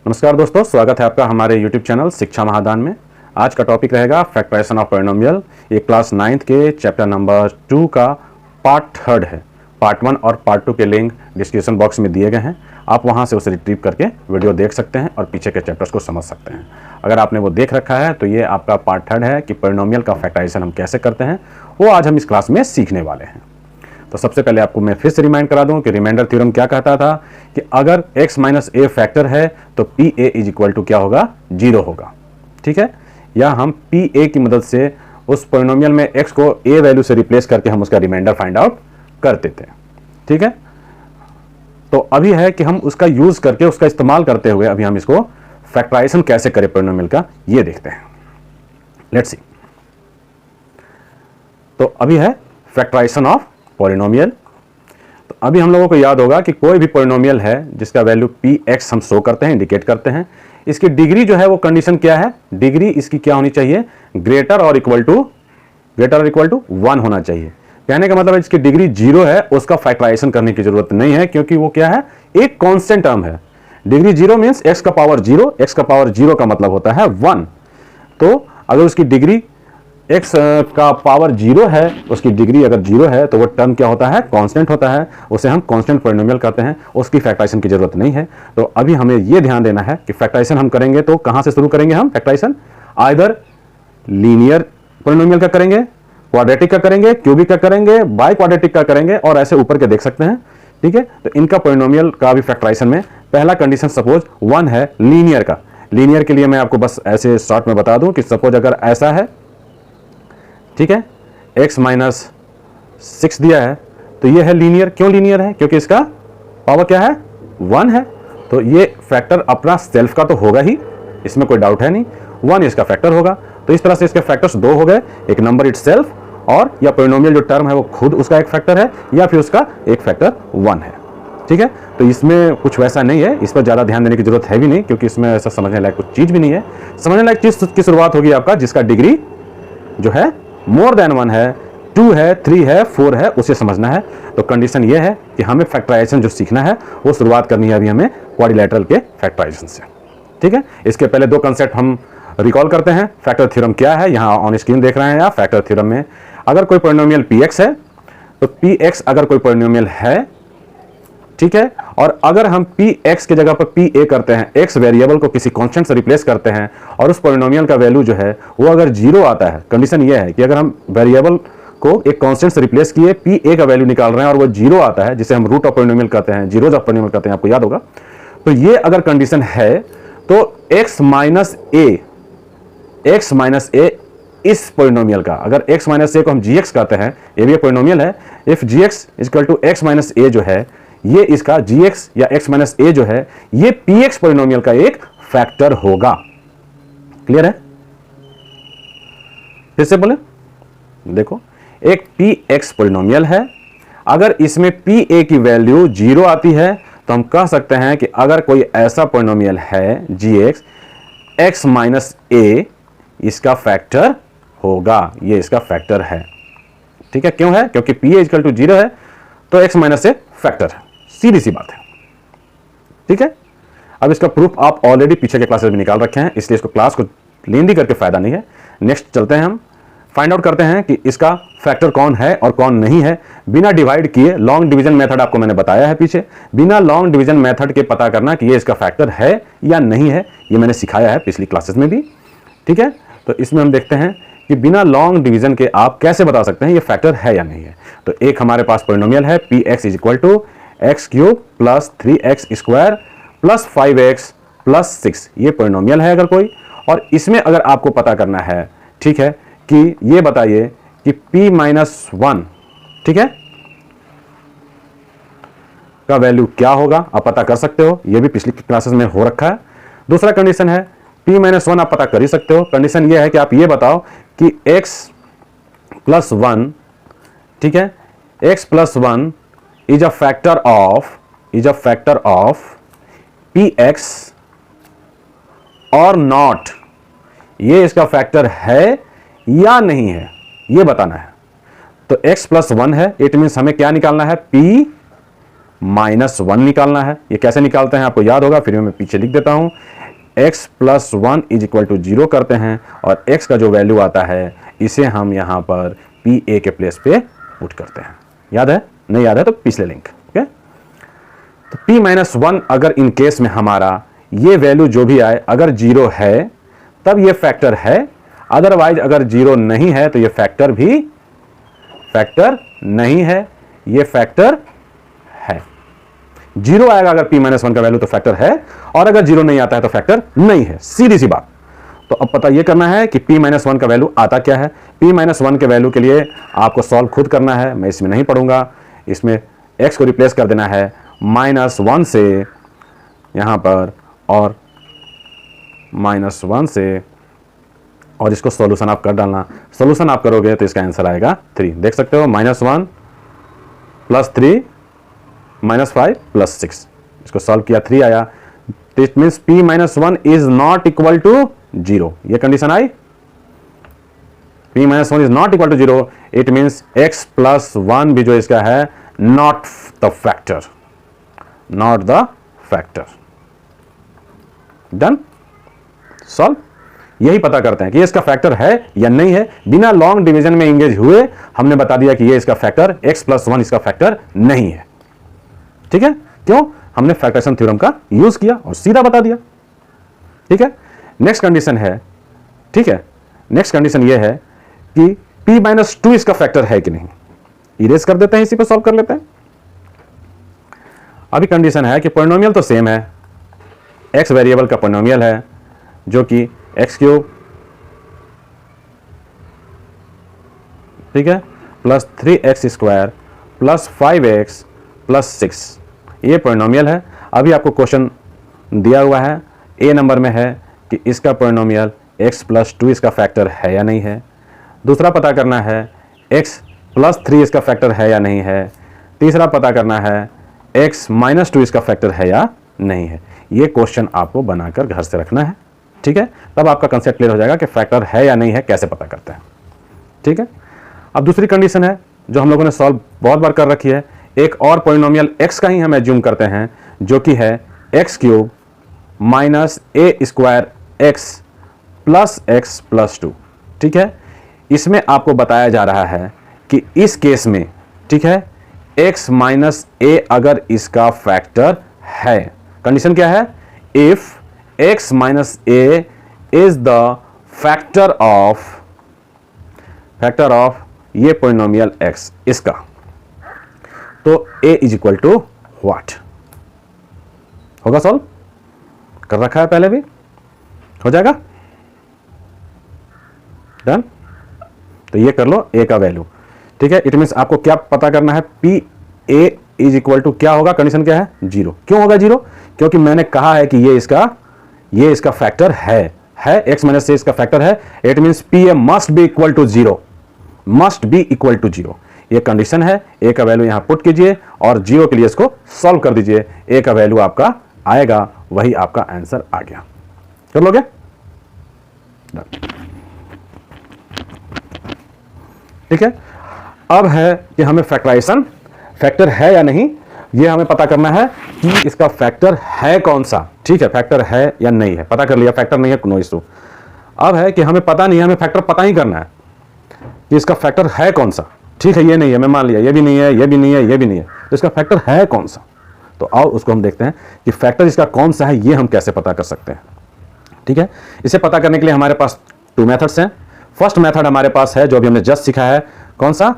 नमस्कार दोस्तों, स्वागत है आपका हमारे YouTube चैनल शिक्षा महादान में। आज का टॉपिक रहेगा फैक्टराइजेशन ऑफ पॉलिनोमियल। ये क्लास 9th के चैप्टर नंबर 2 का पार्ट 3 है। पार्ट 1 और पार्ट 2 के लिंक डिस्क्रिप्शन बॉक्स में दिए गए हैं। आप वहां से उसे रिट्रीव करके वीडियो देख सकते हैं और पीछे के चैप्टर्स को समझ सकते हैं। अगर आपने वो देख रखा है तो ये आपका पार्ट 3 है कि पॉलिनोमियल का फैक्टराइजेशन हम कैसे करते हैं, वो आज हम इस क्लास में सीखने वाले हैं। तो सबसे पहले आपको मैं फिर से रिमाइंड करा दूं कि रिमाइंडर थ्योरम क्या कहता था कि अगर x माइनस ए फैक्टर है तो P A is equal to क्या होगा, 0 होगा। ठीक है, या हम पी ए की मदद से उस पॉलिनोमियल में x को a वैल्यू से रिप्लेस करके हम उसका रिमाइंडर फाइंड आउट करते थे। ठीक है, तो अभी है कि हम उसका यूज करके, उसका इस्तेमाल करते हुए अभी हम इसको फैक्टराइजेशन कैसे करें पॉलिनोमियल का, ये देखते हैं। Let's see. तो अभी है फैक्टराइजेशन ऑफ पॉलिनोमियल। तो अभी हम लोगों को याद होगा कि कोई भी पॉलिनोमियल है जिसका वैल्यू px हम शो करते हैं, इंडिकेट करते हैं, इसकी डिग्री जो है वो कंडीशन क्या है, डिग्री इसकी क्या होनी चाहिए, ग्रेटर और इक्वल टू 1 होना चाहिए। कहने का मतलब है इसकी डिग्री 0 है, उसका फैक्टराइजेशन करने की जरूरत नहीं है, क्योंकि वो क्या है, एक कांस्टेंट टर्म है। डिग्री 0 मींस x का पावर 0, x का पावर 0 का मतलब होता है 1। तो अगर उसकी डिग्री x का पावर 0 है, उसकी डिग्री अगर 0 है तो वो टर्म क्या होता है, कांस्टेंट होता है, उसे हम कांस्टेंट पॉलिनोमियल कहते हैं, उसकी फैक्टराइजेशन की जरूरत नहीं है। तो अभी हमें ये ध्यान देना है कि फैक्टराइजेशन हम करेंगे तो कहां से शुरू करेंगे हम फैक्टराइजेशन, आइदर लीनियर पॉलिनोमियल का करेंगे, क्वाड्रेटिक का करेंगे, क्यूबिक का करेंगे, बाई क्वाड्रेटिक का करेंगे, और ऐसे ऊपर के देख सकते हैं। ठीक है, तो इनका पॉलिनोमियल का भी फैक्टराइजेशन में पहला कंडीशन सपोज 1 है लीनियर का। लीनियर के लिए मैं आपको बस ऐसे शॉर्ट में बता दूं कि सपोज अगर ऐसा है, ठीक है, x माइनस 6 दिया है तो ये है लीनियर। क्यों लीनियर है, क्योंकि इसका पावर क्या है, 1 है। तो ये फैक्टर अपना सेल्फ का तो होगा ही, इसमें कोई डाउट है नहीं, 1 इसका फैक्टर होगा। तो इस तरह से इसके फैक्टर्स 2 हो गए, एक नंबर इटसेल्फ और या पॉलिनोमियल जो टर्म है वो खुद उसका एक फैक्टर है, या फिर उसका एक फैक्टर 1 है। ठीक है, तो इसमें कुछ वैसा नहीं है, इस पर ज़्यादा ध्यान देने की जरूरत है भी नहीं, क्योंकि इसमें ऐसा समझने लायक कुछ चीज़ भी नहीं है। समझने लायक चीज़ की शुरुआत होगी आपका जिसका डिग्री जो है मोर देन 1 है, 2 है, 3 है, 4 है, उसे समझना है। तो कंडीशन ये है कि हमें फैक्टराइजेशन जो सीखना है वो शुरुआत करनी है अभी हमें क्वाड्रिलेटरल के फैक्टराइजेशन से। ठीक है, इसके पहले 2 कंसेप्ट हम रिकॉल करते हैं। फैक्टर थ्योरम क्या है, यहाँ ऑन स्क्रीन देख रहे हैं आप। फैक्टर थ्योरम में अगर कोई पॉलिनोमियल px है तो px अगर कोई पॉलिनोमियल है, ठीक है, और अगर हम px के जगह पर pa करते हैं, x वेरिएबल को किसी कांस्टेंट से रिप्लेस करते हैं और उस पॉलिनोमियल का वैल्यू जो है वो अगर 0 आता है, कंडीशन ये है कि अगर हम वेरिएबल को एक कांस्टेंट से रिप्लेस किए, pa का वैल्यू निकाल रहे हैं और वो 0 आता है, जिसे हम रूट ऑफ पॉलिनोमियल कहते हैं, जीरोज ऑफ पॉलिनोमियल कहते हैं, आपको याद होगा। तो ये अगर कंडीशन है तो x माइनस a इस पॉलिनोमियल का, अगर x माइनस a को हम gx कहते हैं, ये भी पॉलिनोमियल है, if gx equal to x minus a जो है, ये इसका gx या x माइनस a जो है, ये px पॉलिनोमियल का एक फैक्टर होगा। क्लियर है, फिर से बोले, देखो एक px पॉलिनोमियल है, अगर इसमें pa की वैल्यू 0 आती है तो हम कह सकते हैं कि अगर कोई ऐसा पॉलिनोमियल है gx, x माइनस a इसका फैक्टर होगा, ये इसका फैक्टर है। ठीक है, क्यों है, क्योंकि pa इक्वल टू 0 है तो x माइनस a फैक्टर है, सीधी सी बात है। ठीक है, अब इसका प्रूफ आप ऑलरेडी पीछे के क्लासेस में निकाल रखे हैं, इसलिए इसको क्लास को लेंदी करके फायदा नहीं है। नेक्स्ट चलते हैं, हम फाइंड आउट करते हैं कि इसका फैक्टर कौन है और कौन नहीं है, बिना डिवाइड किए। लॉन्ग डिवीजन मेथड आपको मैंने बताया है पीछे, बिना लॉन्ग डिवीजन मेथड के पता करना कि ये इसका फैक्टर है या नहीं है, ये मैंने सिखाया है पिछली क्लासेस में भी। ठीक है, तो इसमें हम देखते हैं कि बिना लॉन्ग डिवीजन के आप कैसे बता सकते हैं ये फैक्टर है या नहीं है। तो एक हमारे पास पॉलिनोमियल है px is equal to x cube plus 3x square plus 5x plus 6, ये पॉलिनोमियल है अगर कोई। और इसमें अगर आपको पता करना है, ठीक है, कि ये बताइए कि p माइनस 1, ठीक है, का वैल्यू क्या होगा, आप पता कर सकते हो, ये भी पिछली क्लासेस में हो रखा है। दूसरा कंडीशन है p माइनस 1, आप पता कर ही सकते हो। कंडीशन ये है कि आप ये बताओ कि x प्लस 1, ठीक है, x plus 1 is a factor of px और नॉट, ये इसका फैक्टर है या नहीं है, ये बताना है। तो x प्लस 1 है, इट मीन्स हमें क्या निकालना है, p -1 निकालना है। ये कैसे निकालते हैं आपको याद होगा, फिर मैं पीछे लिख देता हूँ। x + 1 = 0 करते हैं और x का जो वैल्यू आता है इसे हम यहाँ पर PA के प्लेस पे पुट करते हैं। याद है? नहीं याद है तो पिछले लिंक। ओके, तो P-1 अगर इन केस में हमारा ये वैल्यू जो भी आए अगर 0 है तब ये फैक्टर है, अदरवाइज अगर 0 नहीं है तो ये फैक्टर भी फैक्टर नहीं है, ये फैक्टर है। 0 आएगा अगर P-1 का वैल्यू तो फैक्टर है, और अगर 0 नहीं आता है तो फैक्टर नहीं है। सीधी सी बात। तो अब पता ये करना है कि P-1 का वैल्यू आता क्या है। P-1 के वैल्यू के लिए आपको सॉल्व खुद करना है, मैं इसमें नहीं पढ़ूंगा। इसमें x को रिप्लेस कर देना है -1 से यहाँ पर और -1 से, और इसको सॉल्यूशन आप कर डालना। सॉल्यूशन आप करोगे तो इसका आंसर आएगा 3। देख सकते हो, -1 + 3 -5 + 6। इसको सॉल्व किया 3 आया। It means P-1 is not equal to 0। ये कंडीशन आई, P-1 is not equal to 0। It means x + 1 भी जो इसका है not the factor, not the factor. Done, solve. यही पता करते हैं कि ये इसका फैक्टर है या नहीं है। बिना लॉन्ग डिवीजन में एंगेज हुए हमने बता दिया कि ये इसका फैक्टर, x + 1 इसका फैक्टर नहीं है। ठीक है, क्यों? हमने फैक्टराइजेशन थ्योरम का यूज किया और सीधा बता दिया। ठीक है, नेक्स्ट कंडीशन है। ठीक है, नेक्स्ट कंडीशन ये है कि P-2 इसका फैक्टर है कि नहीं। इरेज कर देते हैं, इसी पे सॉल्व कर लेते हैं। अभी कंडीशन है कि पॉलिनोमियल तो सेम है, x वेरिएबल का पॉलिनोमियल है जो कि x3, ठीक है, + 3x² + 5x + 6, ये पॉलिनोमियल है। अभी आपको क्वेश्चन दिया हुआ है, ए नंबर में है कि इसका पॉलिनोमियल x + 2 इसका फैक्टर है या नहीं है। दूसरा पता करना है x + 3 इसका फैक्टर है या नहीं है। तीसरा पता करना है x - 2 इसका फैक्टर है या नहीं है। ये क्वेश्चन आपको बनाकर घर से रखना है। ठीक है, तब आपका कंसेप्ट क्लियर हो जाएगा कि फैक्टर है या नहीं है, कैसे पता करते हैं। ठीक है, अब दूसरी कंडीशन है जो हम लोगों ने सॉल्व बहुत बार कर रखी है। एक और पॉलिनोमियल x का ही हम एज्यूम करते हैं जो कि है x³ - a² x + 2। ठीक है, इसमें आपको बताया जा रहा है कि इस केस में, ठीक है, x - a अगर इसका फैक्टर है। कंडीशन क्या है? If x - a is the factor of ये पॉलिनोमियल x इसका, तो a = व्हाट होगा? सॉल्व कर रखा है पहले भी, हो जाएगा। डन, तो ये कर लो a का वैल्यू। ठीक है, इट मीन्स आपको क्या पता करना है? PA = क्या होगा? कंडीशन क्या है? 0। क्यों होगा 0? क्योंकि मैंने कहा है कि ये इसका फैक्टर है x - a इसका फैक्टर है। It means PA must be equal to 0, must be equal to 0। ये कंडीशन है। a का वैल्यू यहां पुट कीजिए और 0 के लिए इसको सॉल्व कर दीजिए। a का वैल्यू आपका आएगा, वही आपका आंसर आ गया। कर लोगे? ठीक है, अब है कि हमें फैक्टराइजेशन फैक्टर है या नहीं, ये हमें पता करना है कि इसका फैक्टर है कौन सा। ठीक है, फैक्टर है या नहीं है, पता कर लिया। फैक्टर नहीं है, नो इशू। अब है कि हमें पता नहीं है, हमें फैक्टर पता ही करना है कि इसका फैक्टर है कौन सा। ठीक है, ये नहीं है, मैं मान लिया, ये भी नहीं है, ये भी नहीं है, ये भी नहीं है, तो इसका फैक्टर है कौन सा। तो आओ उसको हम देखते हैं कि फैक्टर इसका कौन सा है, ये हम कैसे पता कर सकते हैं। ठीक है, इसे पता करने के लिए हमारे पास 2 मेथड्स हैं। फर्स्ट मेथड हमारे पास है जो अभी हमने जस्ट सीखा है। कौन सा?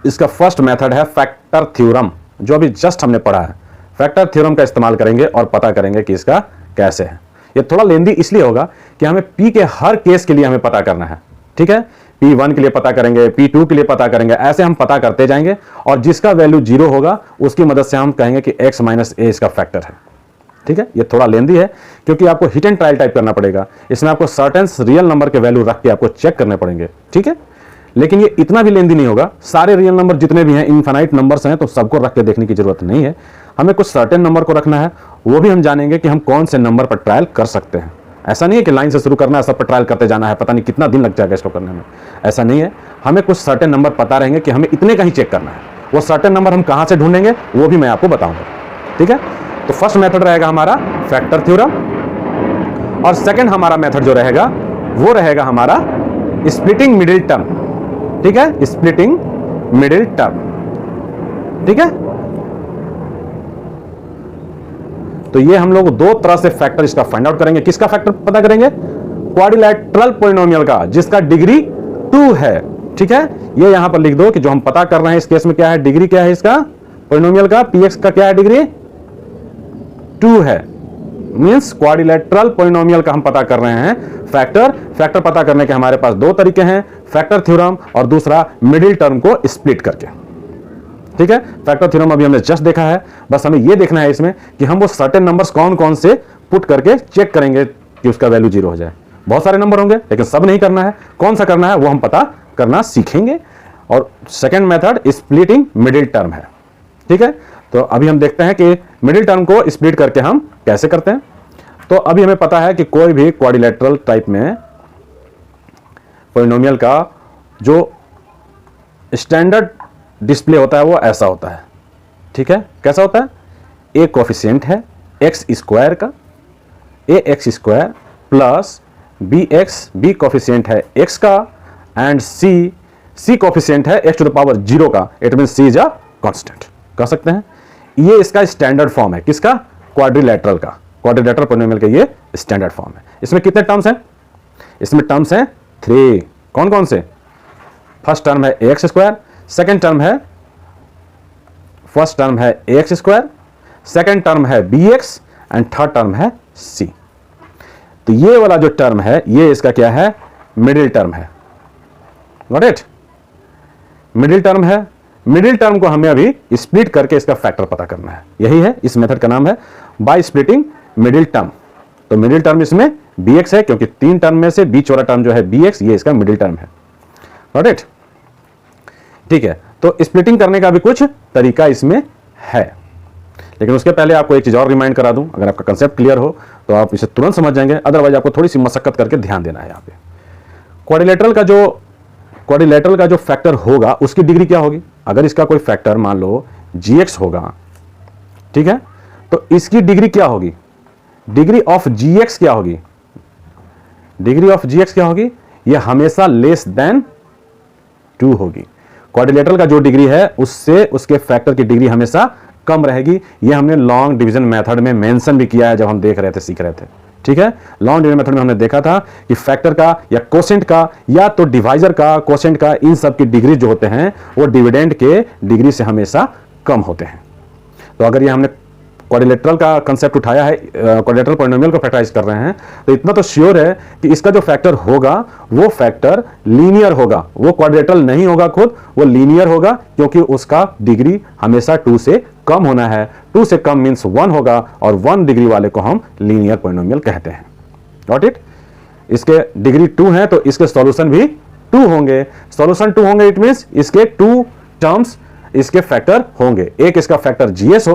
इसका फर्स्ट मेथड है फैक्टर थ्योरम, जो अभी जस्ट हमने पढ़ा है। फैक्टर थ्योरम का इस्तेमाल करेंगे और पता करेंगे कि इसका कैसे है। ये थोड़ा लेंदी इसलिए होगा कि हमें P के हर केस के लिए हमें पता करना है। ठीक है, P1 के लिए पता करेंगे, P2 के लिए पता करेंगे, ऐसे हम पता करते जाएंगे और जिसका वैल्यू 0 होगा उसकी मदद से हम कहेंगे कि x - a इसका फैक्टर है। ठीक है, ये थोड़ा लेंदी है क्योंकि आपको हिट एंड ट्रायल टाइप करना पड़ेगा। इसमें आपको सर्टेन रियल नंबर के वैल्यू रख के आपको चेक करने पड़ेंगे। ठीक है, लेकिन ये इतना भी लेंदी नहीं होगा। सारे रियल नंबर जितने भी हैं, इनफाइनाइट नंबर्स हैं, तो सबको रख के देखने की जरूरत नहीं है। हमें कुछ सर्टेन नंबर को रखना है, वो भी हम जानेंगे कि हम कौन से नंबर पर ट्रायल कर सकते हैं। ऐसा नहीं है कि लाइन से शुरू करना है, सब पर ट्रायल करते जाना है, पता नहीं कितना दिन लग जाएगा इसको करने में। ऐसा नहीं है, हमें कुछ सर्टेन नंबर पता रहेंगे कि हमें इतने का ही चेक करना है वो सर्टेन नंबर हम कहां से ढूंढेंगे वो भी मैं आपको बताऊंगा, ठीक है। तो फर्स्ट मेथड रहेगा हमारा फैक्टर थ्योरम, और सेकंड हमारा मेथड जो रहेगा वो रहेगा हमारा स्प्लिटिंग मिडिल टर्म, ठीक है, स्प्लिटिंग मिडिल टर्म, ठीक है। तो ये हम लोग दो तरह से फैक्टर इसका फाइंड आउट करेंगे। किसका फैक्टर पता करेंगे? क्वाड्रिलैटरल पॉलिनोमियल का, जिसका डिग्री 2 है, ठीक है। ये यहां पर लिख दो कि जो हम पता कर रहे हैं इस केस में क्या है, डिग्री क्या है इसका पॉलिनोमियल का, px का क्या है डिग्री 2 है, मींस क्वाड्रिलैटरल पॉलिनोमियल का हम पता कर रहे हैं फैक्टर पता करने के हमारे पास दो तरीके हैं, फैक्टर थ्योरम और दूसरा मिडिल टर्म को स्प्लिट करके, ठीक है। फैक्टर थ्योरम अभी हमने जस्ट देखा है, बस हमें यह देखना है इसमें कि हम वो सर्टेन नंबर्स कौन कौन से पुट करके चेक करेंगे कि उसका वैल्यू 0 हो जाए। बहुत सारे नंबर होंगे लेकिन सब नहीं करना है, कौन सा करना है वो हम पता करना सीखेंगे। और second method splitting middle term है, ठीक है। तो अभी हम देखते हैं कि मिडिल टर्म को स्प्लिट करके हम कैसे करते हैं। तो अभी हमें पता है कि कोई भी क्वाड्रिलैटरल टाइप में पॉलिनोमियल का जो स्टैंडर्ड डिस्प्ले होता है वो ऐसा होता है, ठीक है। कैसा होता है? ए कोफिशिएंट है एक्स स्क्वायर का, A X square plus B X, B coefficient है एक्स का, एंड सी कोफिशिएंट है एक्स टू द पावर 0 का। It mean C is a constant, कह सकते हैं। ये इसका स्टैंडर्ड फॉर्म है, किसका? क्वाड्रिलैटरल का, क्वाड्रिलैटरल पॉलिनोमियल का ये स्टैंडर्ड फॉर्म है। इसमें कितने टर्म्स हैं? इसमें टर्म्स हैं 3। कौन कौन से? फर्स्ट टर्म है एक्स स्क्वायर, सेकेंड टर्म है फर्स्ट टर्म है एक्स स्क्वायर, सेकेंड टर्म है B x, and third term है सी। तो ये वाला जो टर्म है ये इसका क्या है? मिडिल टर्म है। Got it? मिडिल टर्म है। मिडिल टर्म को हमें अभी स्प्लिट करके इसका फैक्टर पता करना है, यही है इस मेथड का नाम है बाय स्प्लिटिंग मिडिल टर्म। तो मिडिल टर्म इसमें bx है, क्योंकि 3 टर्म में से बीच वाला टर्म जो है bx, ये इसका मिडिल टर्म है। Got it? ठीक है। तो स्प्लिटिंग करने का भी कुछ तरीका इसमें है, लेकिन उसके पहले आपको एक चीज और रिमाइंड करा दूं। अगर आपका कंसेप्ट क्लियर हो तो आप इसे तुरंत समझ जाएंगे, अदरवाइज आपको थोड़ी सी मशक्कत करके ध्यान देना है। यहाँ पे क्वाड्रिलैटरल का जो फैक्टर होगा उसकी डिग्री क्या होगी? अगर इसका कोई फैक्टर मान लो gx होगा, ठीक है, तो इसकी डिग्री क्या होगी? डिग्री ऑफ gx क्या होगी? डिग्री ऑफ gx क्या होगी? ये हमेशा लेस देन 2 होगी। क्वाड्रिलैटरल का जो डिग्री है उससे उसके फैक्टर की डिग्री हमेशा कम रहेगी। ये हमने लॉन्ग डिवीजन मेथड में मेंशन भी किया है जब हम देख रहे थे, सीख रहे थे, ठीक है। लॉन्ग डिवीजन मेथड में हमने देखा था कि फैक्टर का या कोसेंट का या तो डिवाइजर का, कोसेंट का, इन सब की डिग्री जो होते हैं वो डिविडेंड के डिग्री से हमेशा कम होते हैं। तो अगर ये हमने क्वाड्रिलैटरल का कंसेप्ट उठाया है, क्वाड्रिलैटरल पॉलिनोमियल को फैक्टराइज कर रहे हैं, तो इतना तो श्योर है कि इसका जो फैक्टर होगा वो फैक्टर लीनियर होगा। वो क्वाड्रिलैटरल नहीं होगा खुद, वो लीनियर होगा, क्योंकि उसका डिग्री हमेशा 2 से कम होना है। 2 से कम मींस 1 होगा, और 1 डिग्री वाले को हम लीनियर पॉलिनोमियल कहते हैं। Got it? इसके डिग्री 2 है तो इसके सॉल्यूशन भी 2 होंगे। सॉल्यूशन 2 होंगे, इट मींस इसके 2 टर्म्स इसके फैक्टर होंगे। एक इसका फैक्टर gx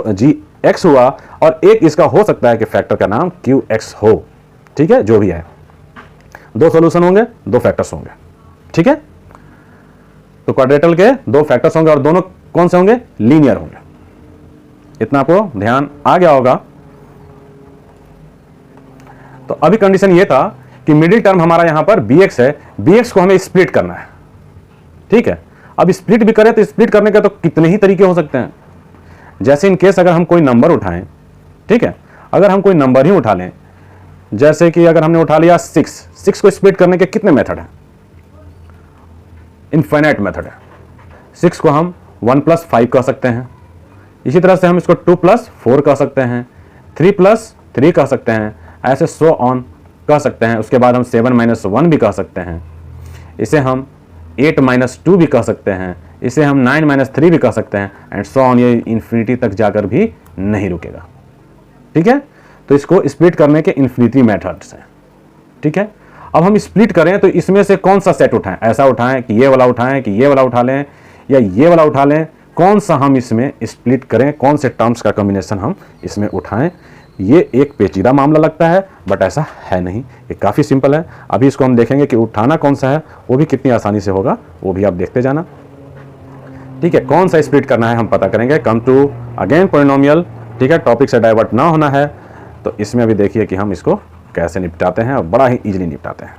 हुआ, और एक इसका हो सकता है कि फैक्टर का नाम qx हो, ठीक है, जो भी है। 2 सॉल्यूशन होंगे, 2 फैक्टर्स होंगे, ठीक है। तो क्वाड्रिलैटरल के 2 फैक्टर्स होंगे और दोनों कौन से होंगे? लीनियर होंगे। इतना आपको ध्यान आ गया होगा। तो अभी कंडीशन ये था कि मिडिल टर्म हमारा यहां पर bx है, bx को हमें स्प्लिट करना है, ठीक है। अब स्प्लिट भी करें तो स्प्लिट करने के तो कितने ही तरीके हो सकते हैं। जैसे इन केस अगर हम कोई नंबर उठाएं, ठीक है, अगर हम कोई नंबर ही उठा लें, जैसे कि अगर हमने उठा लिया 6 को स्प्लिट करने के कितने मेथड हैं? इनफाइनाइट मेथड है। 6 को हम 1 + 5 कह सकते हैं, इसी तरह से हम इसको 2 + 4 कह सकते हैं, 3 + 3 कह सकते हैं, ऐसे सो ऑन कह सकते हैं। उसके बाद हम 7 - 1 भी कह सकते हैं, इसे हम 8 - 2 भी कह सकते हैं, इसे हम 9 - 3 भी कह सकते हैं, एंड सो ऑन। ये इन्फिनिटी तक जाकर भी नहीं रुकेगा, ठीक है। तो इसको स्प्लिट करने के इन्फिनिटी मेथड्स हैं, ठीक है। अब हम स्प्लिट करें तो इसमें से कौन सा सेट उठाएं? ऐसा उठाएं कि ये वाला उठाएं, कि ये वाला उठा लें, या ये वाला उठा लें? कौन सा हम इसमें स्प्लिट करें? कौन से टर्म्स का कॉम्बिनेशन हम इसमें उठाएं? ये एक पेचीदा मामला लगता है, बट ऐसा है नहीं, ये काफ़ी सिंपल है। अभी इसको हम देखेंगे कि उठाना कौन सा है, वो भी कितनी आसानी से होगा, वो भी आप देखते जाना। ठीक है, कौन सा स्प्लिट करना है हम पता करेंगे। कम टू अगेन पॉलिनोमियल, ठीक है, टॉपिक से डाइवर्ट ना होना है। तो इसमें अभी देखिए कि हम इसको कैसे निपटाते हैं और बड़ा ही इजीली निपटाते हैं।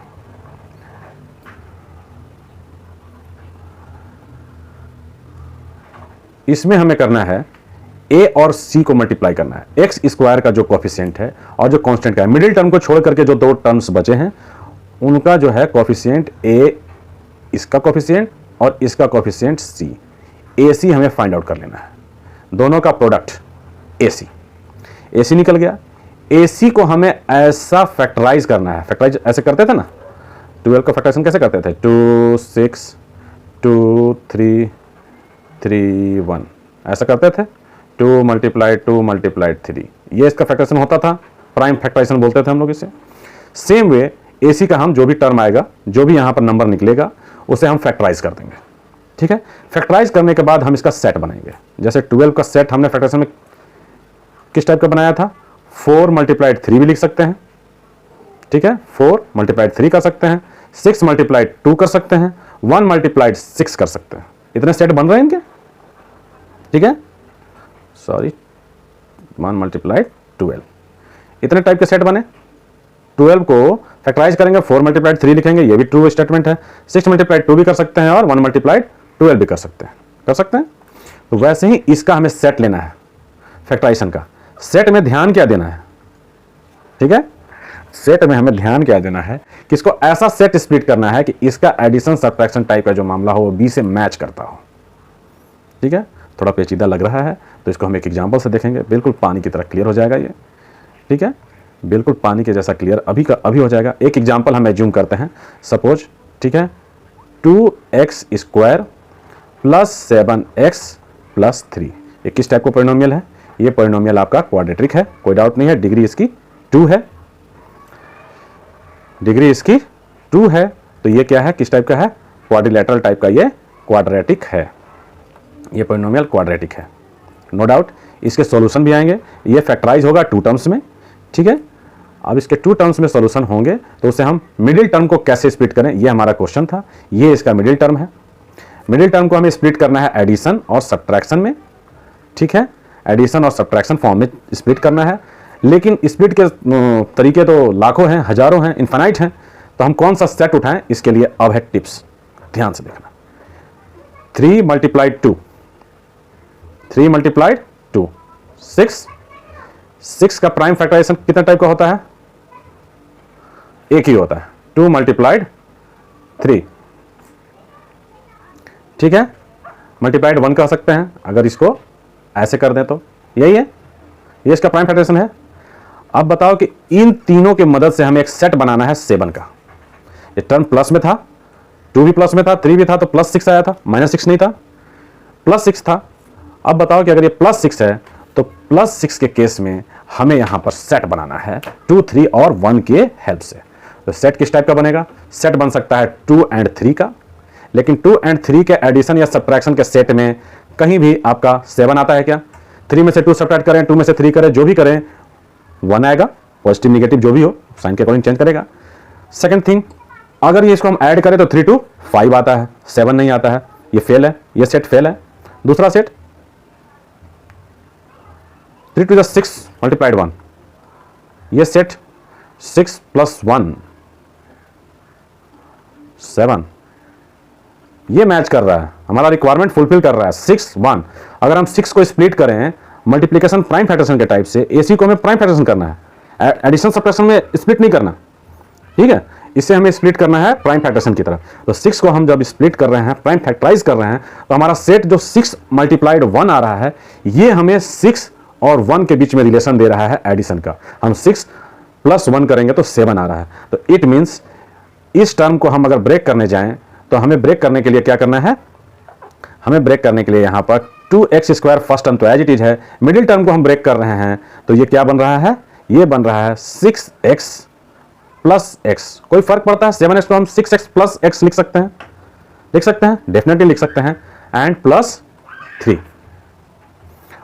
इसमें हमें करना है a और c को मल्टीप्लाई करना है। एक्स स्क्वायर का जो कोफिशिएंट है और जो कांस्टेंट का है, मिडिल टर्म को छोड़ करके जो दो टर्म्स बचे हैं उनका जो है कोफिशिएंट a, इसका कोफिशिएंट और इसका कोफिशिएंट c, ac हमें फाइंड आउट कर लेना है। दोनों का प्रोडक्ट ac निकल गया। ac को हमें ऐसा फैक्टराइज करना है। फैक्टराइज ऐसे करते थे ना, 12 का फैक्टराइजेशन कैसे करते थे, 2 6 2 3 3 1 ऐसा करते थे। 2 × 3, ये इसका फैक्टराइजेशन होता था, प्राइम फैक्टराइजेशन बोलते थे हम लोग इसे। सेम वे AC का हम जो भी टर्म आएगा, जो भी यहाँ पर नंबर निकलेगा, उसे हम फैक्टराइज कर देंगे। ठीक है, फैक्टराइज करने के बाद हम इसका सेट बनाएंगे। जैसे 12 का सेट हमने फैक्टराइजेशन में किस टाइप का बनाया था, 4 × 3 भी लिख सकते हैं। ठीक है, 4 × 3 कर सकते हैं, 6 × 2 कर सकते हैं, 1 × 6 कर सकते हैं। इतने सेट बन रहे हैं इनके। ठीक है, सॉरी, 1 × 12, इतने टाइप के सेट बने। 12 को फैक्टराइज करेंगे, 4 × 3 लिखेंगे, ये भी ट्रू स्टेटमेंट है। 6 × 2 भी कर सकते हैं और 1 × 12 भी कर सकते हैं। तो वैसे ही इसका हमें सेट लेना है, फैक्टराइजेशन का। सेट में ध्यान क्या देना है, ठीक है, सेट में हमें ध्यान क्या देना है कि इसको ऐसा सेट स्प्लिट करना है कि इसका एडिशन सब्ट्रैक्शन टाइप का जो मामला हो वो बी से मैच करता हो। ठीक है, थोड़ा पेचीदा लग रहा है तो इसको हम एक एग्जांपल से देखेंगे, बिल्कुल पानी की तरह क्लियर हो जाएगा ये। ठीक है, बिल्कुल पानी के जैसा क्लियर अभी का अभी हो जाएगा। एक एग्जांपल हम एज्यूम करते हैं, सपोज, ठीक है, 2x² + 7x + 3, ये किस टाइप का पॉलिनोमियल है, ये पॉलिनोमियल आपका क्वाड्रेटिक है, कोई डाउट नहीं है। डिग्री इसकी 2 है, डिग्री इसकी 2 है। तो ये क्या है, किस टाइप का है, क्वाड्रिलेटरल टाइप का, ये क्वाड्रेटिक है, ये पॉलिनोमियल क्वाड्रेटिक है, नो डाउट। इसके सॉल्यूशन भी आएंगे, ये फैक्टराइज होगा 2 टर्म्स में। ठीक है, अब इसके 2 टर्म्स में सॉल्यूशन होंगे तो उसे हम मिडिल टर्म को कैसे स्प्लिट करें, ये हमारा क्वेश्चन था। ये इसका मिडिल टर्म है। मिडिल टर्म को हमें स्प्लिट करना है एडिशन और सब्ट्रैक्शन में। ठीक है, एडिशन और सब्ट्रैक्शन फॉर्म में स्प्लिट करना है, लेकिन स्प्लिट के तरीके तो लाखों हैं, हजारों हैं, इन्फिनाइट हैं। तो हम कौन सा सेट उठाएं, इसके लिए अब है टिप्स, ध्यान से देखना। 3 × 2, 3 × 2, 6 का प्राइम फैक्टराइजेशन कितना टाइप का होता है, एक ही होता है, 2 × 3। ठीक है, मल्टीप्लाइड 1 कह सकते हैं अगर इसको ऐसे कर दें तो, यही है, ये इसका प्राइम फैक्टराइजेशन है। अब बताओ कि इन तीनों की मदद से हमें एक सेट बनाना है 7 का। ये टर्म प्लस में था, 2 भी प्लस में था, 3 भी था, तो +6 आया था, -6 नहीं था, +6 था। अब बताओ कि अगर ये +6 है तो +6 के केस में हमें यहां पर सेट बनाना है 2, 3 और 1 के हेल्प से। तो सेट किस टाइप का बनेगा, सेट बन सकता है 2 और 3 का, लेकिन 2 और 3 के एडिशन या सब्ट्रैक्शन के सेट में कहीं भी आपका 7 आता है क्या, 3 में से 2 सब्ट्रैक्ट करें, 2 में से 3 करें, जो भी करें 1 आएगा, पॉजिटिव निगेटिव जो भी हो साइन के अकॉर्डिंग चेंज करेगा। सेकंड थिंग, अगर ये इसको हम ऐड करें तो 3 to 5 आता है, 7 नहीं आता है, ये फेल है, ये सेट फेल है। दूसरा सेट 3 to 6 × 1, ये सेट 6 + 1 7, ये मैच कर रहा है, हमारा रिक्वायरमेंट फुलफिल कर रहा है। 6 1, अगर हम 6 को स्प्लिट करें मल्टीप्लिकेशन प्राइम फैक्टराइजेशन के टाइप से, AC को हमें प्राइम फैक्टराइजेशन करना है, एडिशन सब्ट्रैक्शन में स्प्लिट नहीं करना। ठीक है, इससे हमें स्प्लिट करना है प्राइम फैक्टराइजेशन की तरफ। तो 6 को हम जब स्प्लिट कर रहे हैं, प्राइम फैक्टराइज कर रहे हैं, तो हमारा सेट जो 6 × 1 आ रहा है, ये हमें 6 और 1 के बीच में रिलेशन दे रहा है एडिशन का। हम 6 + 1 करेंगे तो 7 आ रहा है। तो इट मीन्स इस टर्म को हम अगर ब्रेक करने जाएं तो हमें ब्रेक करने के लिए क्या करना है, हमें ब्रेक करने के लिए यहां पर 2x² फर्स्ट टर्म तो एज इट इज है, मिडिल टर्म को हम ब्रेक कर रहे हैं तो ये क्या बन रहा है, ये बन रहा है 6x + x। कोई फर्क पड़ता है, 7x को हम 6x + x लिख सकते हैं, डेफिनेटली लिख सकते हैं, एंड +3।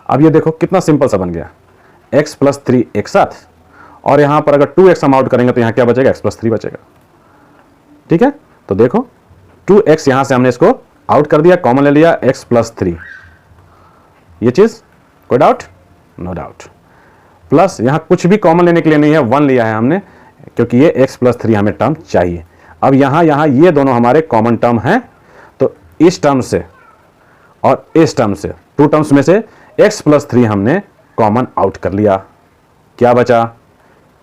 अब ये देखो कितना सिंपल सा बन गया, x + 3 एक साथ, और यहां पर अगर 2x हम आउट करेंगे तो यहां क्या बचेगा, x + 3 बचेगा। ठीक है, तो देखो 2x यहां से हमने इसको आउट कर दिया, कॉमन ले लिया x प्लस 3, ये चीज़ कोई डाउट? No doubt. प्लस यहाँ कुछ भी कॉमन लेने के लिए नहीं है, 1 लिया है हमने क्योंकि ये x प्लस 3 हमें टर्म चाहिए। अब यहाँ ये दोनों हमारे कॉमन टर्म हैं, तो इस टर्म से और इस टर्म से, 2 टर्म्स में से x प्लस 3 हमने कॉमन आउट कर लिया। क्या बचा?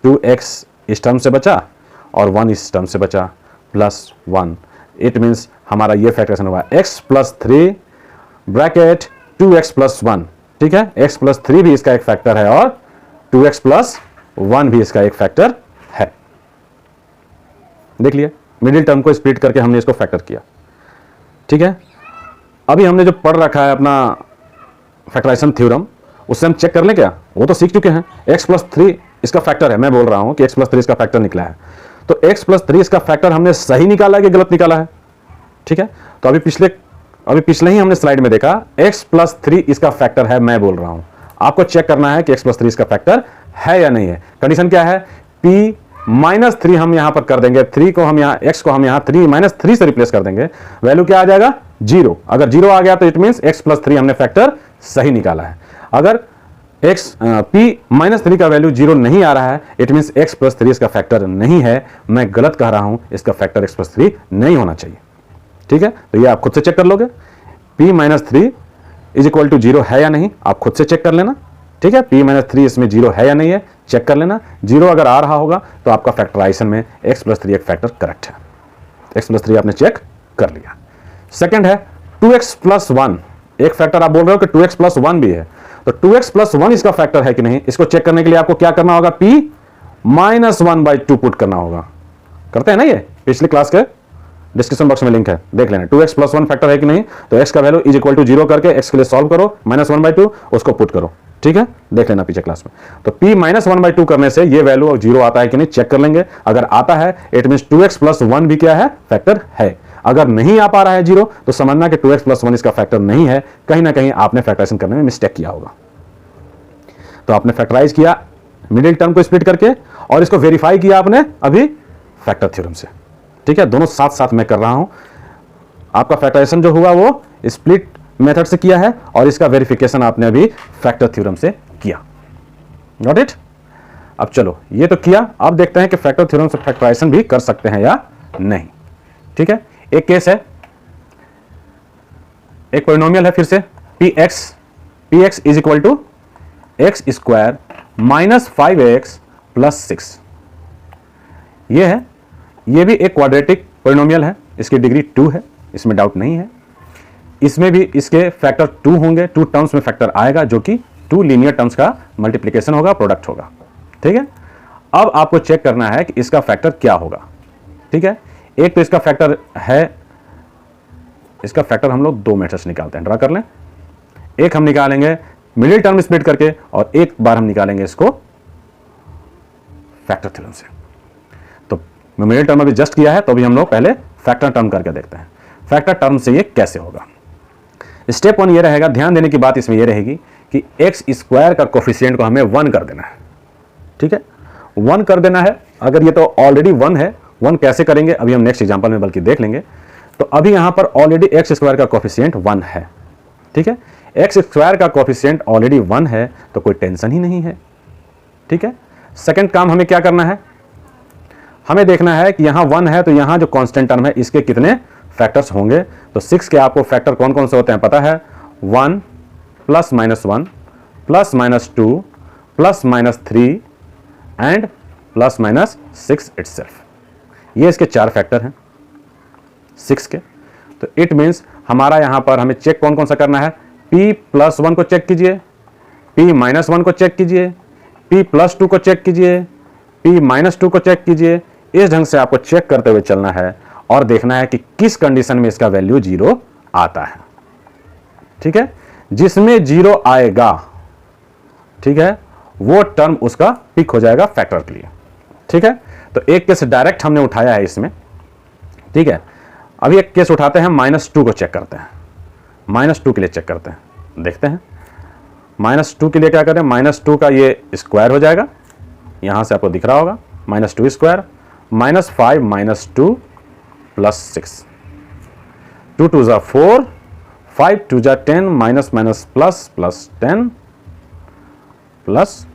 2x इस टर्म से बचा और 1 इस टर्म से बचा, प्लस 1। इट मीन्स हमारा ये फैक्टराइजेशन हुआ x plus 3 bracket 2x plus 1, ठीक है। x प्लस 3 भी इसका एक फैक्टर है और 2x प्लस 1 भी इसका एक फैक्टर है। देख लिया, मिडिल टर्म को स्प्लिट करके हमने इसको फैक्टर किया, ठीक है। अभी हमने जो पढ़ रखा है अपना फैक्टराइजेशन थ्योरम, उससे हम चेक कर लें क्या? वो तो सीख चुके हैं। x प्लस 3 इसका फैक्टर है, मैं बोल रहा हूं कि x प्लस 3 इसका फैक्टर निकला है, तो x प्लस 3 इसका फैक्टर हमने सही निकाला है कि गलत निकाला है? ठीक है, तो अभी पिछले ही हमने स्लाइड में देखा x प्लस 3 इसका फैक्टर है, मैं बोल रहा हूं। आपको चेक करना है कि x प्लस 3 इसका फैक्टर है या नहीं है। कंडीशन क्या है? p माइनस 3 हम यहां पर कर देंगे, 3 को हम यहां, x को हम यहां 3 माइनस 3 से रिप्लेस कर देंगे, वैल्यू क्या आ जाएगा? 0। अगर 0 आ गया तो इट मीन्स x प्लस 3 हमने फैक्टर सही निकाला है। अगर p माइनस 3 का वैल्यू 0 नहीं आ रहा है, इट मीन्स x प्लस 3 इसका फैक्टर नहीं है, मैं गलत कह रहा हूं, इसका फैक्टर x प्लस 3 नहीं होना चाहिए, ठीक है। तो ये आप खुद से चेक कर लोगे, p minus 3 is equal to 0 है या नहीं, आप खुद से चेक कर लेना, ठीक है। p माइनस 3 इसमें 0 है या नहीं है, चेक कर लेना। 0 अगर आ रहा होगा तो आपका फैक्टराइजेशन में x प्लस 3 एक फैक्टर करेक्ट है, x प्लस 3 आपने चेक कर लिया। सेकंड है 2x प्लस 1, एक फैक्टर आप बोल रहे हो कि 2x प्लस 1 भी है, तो 2x प्लस 1 इसका फैक्टर है कि नहीं, इसको चेक करने के लिए आपको क्या करना होगा? p माइनस 1/2 पुट करना होगा। करते हैं ना, ये पिछली क्लास के डिस्क्रिप्शन बॉक्स में लिंक है, देख लेना। 2x प्लस 1 फैक्टर है कि नहीं, तो x का वैल्यू इज इक्वल टू 0 करके x के लिए सॉल्व करो, माइनस 1/2 उसको पुट करो, ठीक है, देख लेना पीछे क्लास में। तो p माइनस 1/2 करने से ये वैल्यू 0 आता है कि नहीं चेक कर लेंगे। अगर आता है इट मीन्स 2x प्लस 1 भी क्या है? फैक्टर है। अगर नहीं आ पा रहा है 0 तो समझना कि 2x प्लस 1 इसका फैक्टर नहीं है, कहीं ना कहीं आपने फैक्टराइजेशन करने में मिस्टेक किया होगा। तो आपने फैक्टराइज किया मिडिल टर्म को स्प्लिट करके और इसको वेरीफाई किया आपने अभी फैक्टर थ्योरम से, ठीक है। दोनों साथ साथ मैं कर रहा हूं। आपका फैक्टराइजेशन जो हुआ वो स्प्लिट मेथड से किया है और इसका वेरिफिकेशन आपने अभी फैक्टर थ्योरम से किया। Got it? अब चलो, ये तो किया, अब देखते हैं कि फैक्टर थ्योरम से फैक्टराइजेशन भी कर सकते हैं या नहीं, ठीक है। एक केस है, एक पॉलिनोमियल है फिर से, px is equal to x square minus 5x plus 6। ये है, ये भी एक क्वाड्रेटिक पॉलिनोमियल है, इसकी डिग्री 2 है, इसमें डाउट नहीं है। इसमें भी इसके फैक्टर 2 होंगे, 2 टर्म्स में फैक्टर आएगा जो कि 2 लीनियर टर्म्स का मल्टीप्लिकेशन होगा, प्रोडक्ट होगा, ठीक है। अब आपको चेक करना है कि इसका फैक्टर क्या होगा, ठीक है। एक तो इसका फैक्टर है, इसका फैक्टर हम लोग 2 मेथड्स निकालते हैं, ड्रा कर लें। एक हम निकालेंगे मिडिल टर्म स्प्लिट करके और एक बार हम निकालेंगे इसको फैक्टर थ्योरम से। तो मिडिल टर्म अभी जस्ट किया है, तो अभी हम लोग पहले फैक्टर टर्म करके देखते हैं फैक्टर टर्म से ये कैसे होगा। स्टेप 1 ये रहेगा, ध्यान देने की बात इसमें ये रहेगी कि एक्स स्क्वायर का कोफिशिएंट को हमें 1 कर देना है, ठीक है, 1 कर देना है। अगर ये तो ऑलरेडी 1 है, 1 कैसे करेंगे अभी हम नेक्स्ट एग्जांपल में बल्कि देख लेंगे। तो अभी यहां पर ऑलरेडी एक्स स्क्वायर का कोफिशिएंट 1 है, ठीक है। एक्स स्क्वायर का कोफिशिएंट ऑलरेडी 1 है तो कोई टेंशन ही नहीं है, ठीक है। सेकंड काम हमें क्या करना है, हमें देखना है कि यहां 1 है तो यहां जो कांस्टेंट टर्म है इसके कितने फैक्टर्स होंगे। तो 6 के आपको फैक्टर कौन कौन से होते हैं पता है, 1 plus minus 1 plus minus 2 plus minus 3 and plus minus 6 itself. ये इसके 4 फैक्टर हैं 6 के। तो इट मीन्स हमारा यहां पर हमें चेक कौन कौन सा करना है, p प्लस 1 को चेक कीजिए, p माइनस 1 को चेक कीजिए, p प्लस 2 को चेक कीजिए, p माइनस 2 को चेक कीजिए। इस ढंग से आपको चेक करते हुए चलना है और देखना है कि किस कंडीशन में इसका वैल्यू 0 आता है, ठीक है। जिसमें 0 आएगा, ठीक है, वो टर्म उसका पिक हो जाएगा फैक्टर के लिए, ठीक है। तो एक केस डायरेक्ट हमने उठाया है इसमें, ठीक है। अभी एक केस उठाते हैं, -2 को चेक करते हैं, -2 के लिए चेक करते हैं, देखते हैं। -2 के लिए क्या करें, -2 का ये स्क्वायर हो जाएगा, यहां से आपको दिख रहा होगा -2 स्क्वायर -5 -2 प्लस 6 2 2 जा 4, 5 2 जा 10, minus minus plus, plus 10 plus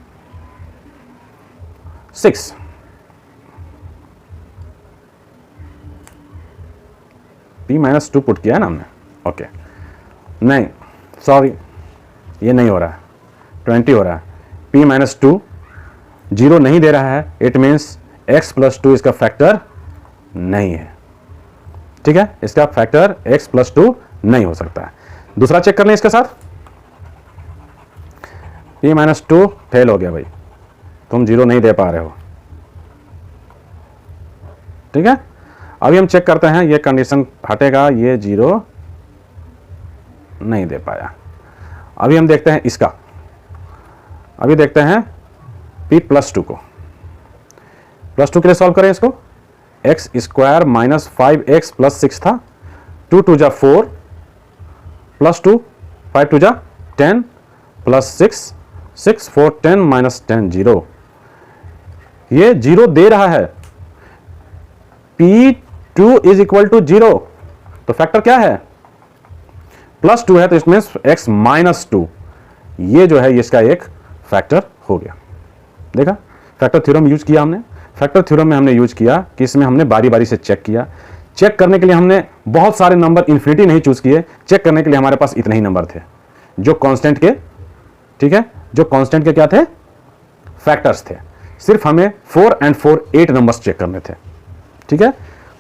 6। p minus 2 put किया है ना हमने, ओके। नहीं सॉरी, ये नहीं हो रहा है, 20 हो रहा है। p माइनस 2 जीरो नहीं दे रहा है, इट मीन्स x प्लस 2 इसका फैक्टर नहीं है, ठीक है। इसका फैक्टर x प्लस 2 नहीं हो सकता है। दूसरा चेक कर लें इसके साथ, p माइनस 2 फेल हो गया भाई, तुम जीरो नहीं दे पा रहे हो, ठीक है। अभी हम चेक करते हैं, ये कंडीशन हटेगा, ये जीरो नहीं दे पाया। अभी हम देखते हैं इसका, अभी देखते हैं p प्लस 2 को, प्लस 2 के लिए सॉल्व करें इसको। X square minus 5x plus 6 था, 2 2 जा 4 प्लस 2, 5 2 जा 10 प्लस 6, 6 4 10 माइनस 10 जीरो। ये जीरो दे रहा है, p2 is equal to zero, तो फैक्टर क्या है, प्लस 2 है, तो इसमें x माइनस 2, ये जो है इसका एक फैक्टर हो गया। देखा, फैक्टर थ्योरम यूज किया हमने। फैक्टर थ्योरम में हमने यूज किया कि इसमें हमने बारी बारी से चेक किया। चेक करने के लिए हमने बहुत सारे नंबर इन्फिनिटी नहीं चूज किए, चेक करने के लिए हमारे पास इतने ही नंबर थे जो कांस्टेंट के, ठीक है, जो कांस्टेंट के क्या थे, फैक्टर्स थे। सिर्फ हमें 4 and 4 8 नंबर्स चेक करने थे, ठीक है।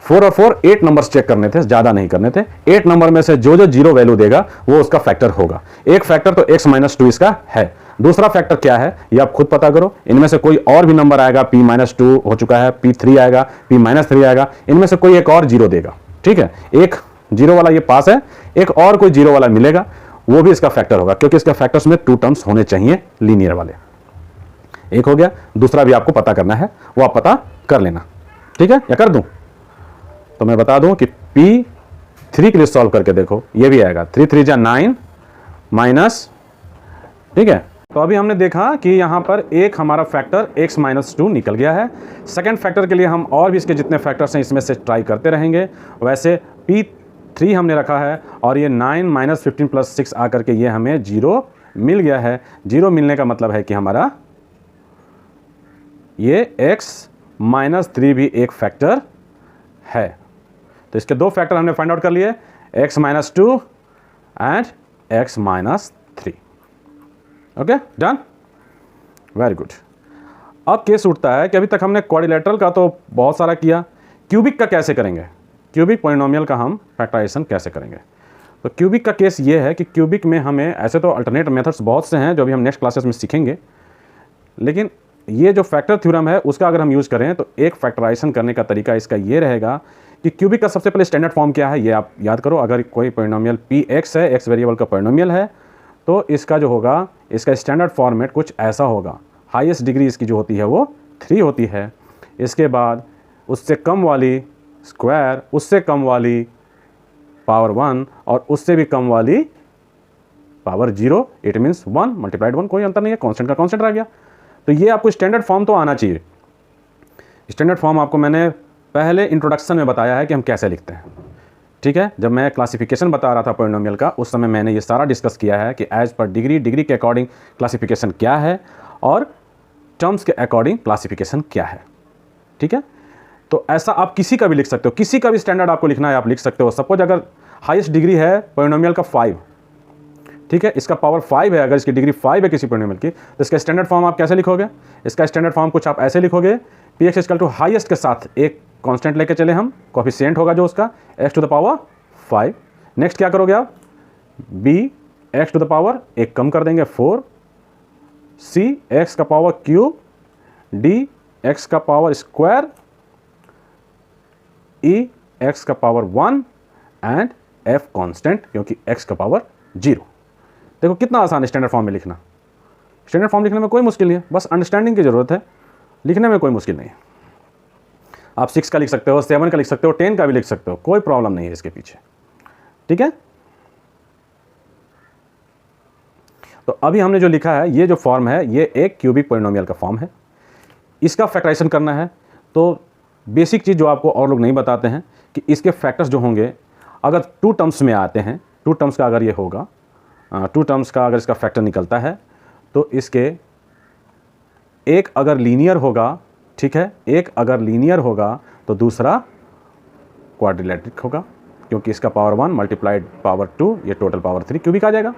4 और 4 8 नंबर्स चेक करने थे, ज्यादा नहीं करने थे। 8 नंबर में से जो जो जीरो वैल्यू देगा वो उसका फैक्टर होगा। एक फैक्टर तो x माइनस 2 इसका है, दूसरा फैक्टर क्या है ये आप खुद पता करो। इनमें से कोई और भी नंबर आएगा, p माइनस 2 हो चुका है, p3 आएगा, p माइनस 3 आएगा, इनमें से कोई एक और जीरो देगा, ठीक है। एक जीरो वाला ये पास है, एक और कोई जीरो वाला मिलेगा, वो भी इसका फैक्टर होगा, क्योंकि इसका फैक्टर्स में 2 टर्म्स होने चाहिए लीनियर वाले। एक हो गया, दूसरा भी आपको पता करना है, वो आप पता कर लेना, ठीक है। या कर दूं तो मैं बता दूं कि p3 के लिए सॉल्व करके देखो, ये भी आएगा 3 3 जा 9 माइनस, ठीक है। तो अभी हमने देखा कि यहां पर एक हमारा फैक्टर x माइनस 2 निकल गया है। सेकंड फैक्टर के लिए हम और भी इसके जितने फैक्टर्स हैं इसमें से ट्राई करते रहेंगे। वैसे p3 हमने रखा है और ये 9 माइनस 15 प्लस 6 आकर के ये हमें जीरो मिल गया है। जीरो मिलने का मतलब है कि हमारा ये x माइनस 3 भी एक फैक्टर है। तो इसके दो फैक्टर हमने फाइंड आउट कर लिए, x minus 2 and x minus 3। Okay, done, very good. अब केस उठता है कि अभी तक हमने क्वाड्रिलेटरल का तो बहुत सारा किया, क्यूबिक का कैसे करेंगे, क्यूबिक पॉलिनोमियल का हम फैक्टराइजेशन कैसे करेंगे। तो क्यूबिक का केस ये है कि क्यूबिक में हमें ऐसे तो अल्टरनेट मेथड्स बहुत से हैं जो अभी हम नेक्स्ट क्लासेस में सीखेंगे, लेकिन ये जो फैक्टर थ्योरम है उसका अगर हम यूज़ करें तो एक फैक्टराइजेशन करने का तरीका इसका ये रहेगा कि क्यूबिक का सबसे पहले स्टैंडर्ड फॉर्म क्या है ये आप याद करो। अगर कोई पॉलिनोमियल px है, x वेरिएबल का पॉलिनोमियल है, तो इसका जो होगा, इसका स्टैंडर्ड फॉर्मेट कुछ ऐसा होगा। हाईएस्ट डिग्री इसकी जो होती है वो 3 होती है, इसके बाद उससे कम वाली स्क्वायर, उससे कम वाली पावर 1 और उससे भी कम वाली पावर 0, इट मीन्स 1 मल्टीप्लाइड 1, कोई अंतर नहीं है, कॉन्स्टेंट का कॉन्स्टेंट रह गया। तो ये आपको स्टैंडर्ड फॉर्म तो आना चाहिए। स्टैंडर्ड फॉर्म आपको मैंने पहले इंट्रोडक्शन में बताया है कि हम कैसे लिखते हैं, ठीक है। जब मैं क्लासिफिकेशन बता रहा था पॉलिनोमियल का, उस समय मैंने ये सारा डिस्कस किया है कि एज पर डिग्री, डिग्री के अकॉर्डिंग क्लासिफिकेशन क्या है और टर्म्स के अकॉर्डिंग क्लासिफिकेशन क्या है, ठीक है। तो ऐसा आप किसी का भी लिख सकते हो, किसी का भी स्टैंडर्ड आपको लिखना है आप लिख सकते हो। सपोज अगर हाईएस्ट डिग्री है पॉलिनोमियल का 5, ठीक है, इसका पावर 5 है, अगर इसकी डिग्री 5 है किसी पॉलिनोमियल की, तो इसका स्टैंडर्ड फॉर्म आप कैसे लिखोगे। इसका स्टैंडर्ड फॉर्म कुछ आप ऐसे लिखोगे, px इक्वल टू हाईएस्ट के साथ एक कांस्टेंट लेके चले हम, कोएफिशिएंट होगा जो उसका x to the power 5। Next क्या करोगे आप, b x to the power एक कम कर देंगे 4, c x का पावर क्यूब, d x का पावर स्क्वायर, e x का पावर 1 एंड f कांस्टेंट क्योंकि x का पावर 0। देखो कितना आसान है स्टैंडर्ड फॉर्म में लिखना। स्टैंडर्ड फॉर्म लिखने में कोई मुश्किल नहीं है, बस अंडरस्टैंडिंग की जरूरत है, लिखने में कोई मुश्किल नहीं है। आप 6 का लिख सकते हो, 7 का लिख सकते हो, 10 का भी लिख सकते हो, कोई प्रॉब्लम नहीं है इसके पीछे, ठीक है। तो अभी हमने जो लिखा है ये जो फॉर्म है ये एक क्यूबिक पॉलिनोमियल का फॉर्म है। इसका फैक्टराइजेशन करना है तो बेसिक चीज़ जो आपको और लोग नहीं बताते हैं कि इसके फैक्टर्स जो होंगे अगर 2 टर्म्स में आते हैं, 2 टर्म्स का अगर ये होगा, 2 टर्म्स का अगर इसका फैक्टर निकलता है तो इसके एक अगर लीनियर होगा, ठीक है, एक अगर लीनियर होगा तो दूसरा क्वाड्रिलेटरिक होगा, क्योंकि इसका पावर 1 मल्टीप्लाइड पावर 2 ये टोटल पावर 3 क्यूबिक आ जाएगा।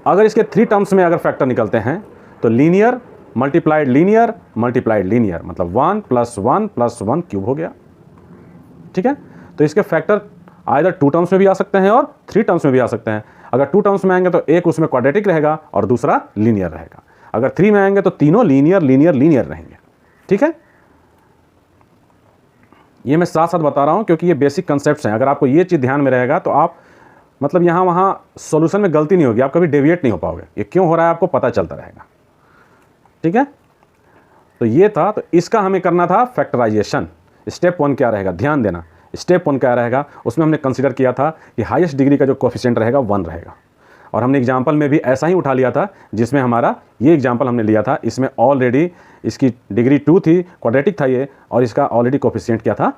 अगर इसके 3 टर्म्स में अगर फैक्टर निकलते हैं तो linear multiplied linear multiplied linear, मतलब 1 + 1 + 1 क्यूब हो गया, ठीक है। तो इसके फैक्टर आइदर 2 टर्म्स में भी आ सकते हैं और 3 टर्म्स में भी आ सकते हैं। अगर 2 टर्म्स में आएंगे तो एक उसमें क्वाड्रेटिक रहेगा और दूसरा लीनियर रहेगा। अगर 3 में आएंगे तो तीनों लीनियर लीनियर लीनियर रहेंगे, ठीक है। ये मैं साथ साथ बता रहा हूँ क्योंकि ये बेसिक कंसेप्ट्स हैं। अगर आपको ये चीज़ ध्यान में रहेगा तो आप मतलब यहाँ वहाँ सॉल्यूशन में गलती नहीं होगी, आप कभी डेविएट नहीं हो पाओगे। ये क्यों हो रहा है आपको पता चलता रहेगा, ठीक है। तो ये था, तो इसका हमें करना था फैक्टराइजेशन। स्टेप 1 क्या रहेगा, ध्यान देना। स्टेप 1 क्या रहेगा, उसमें हमने कंसीडर किया था कि हाईएस्ट डिग्री का जो कोफिशिएंट रहेगा 1 रहेगा। और हमने एग्जाम्पल में भी ऐसा ही उठा लिया था, जिसमें हमारा ये एग्जाम्पल हमने लिया था, इसमें ऑलरेडी इसकी डिग्री 2 थी, क्वाड्रेटिक था ये, और इसका ऑलरेडी कोफिशिएंट क्या था,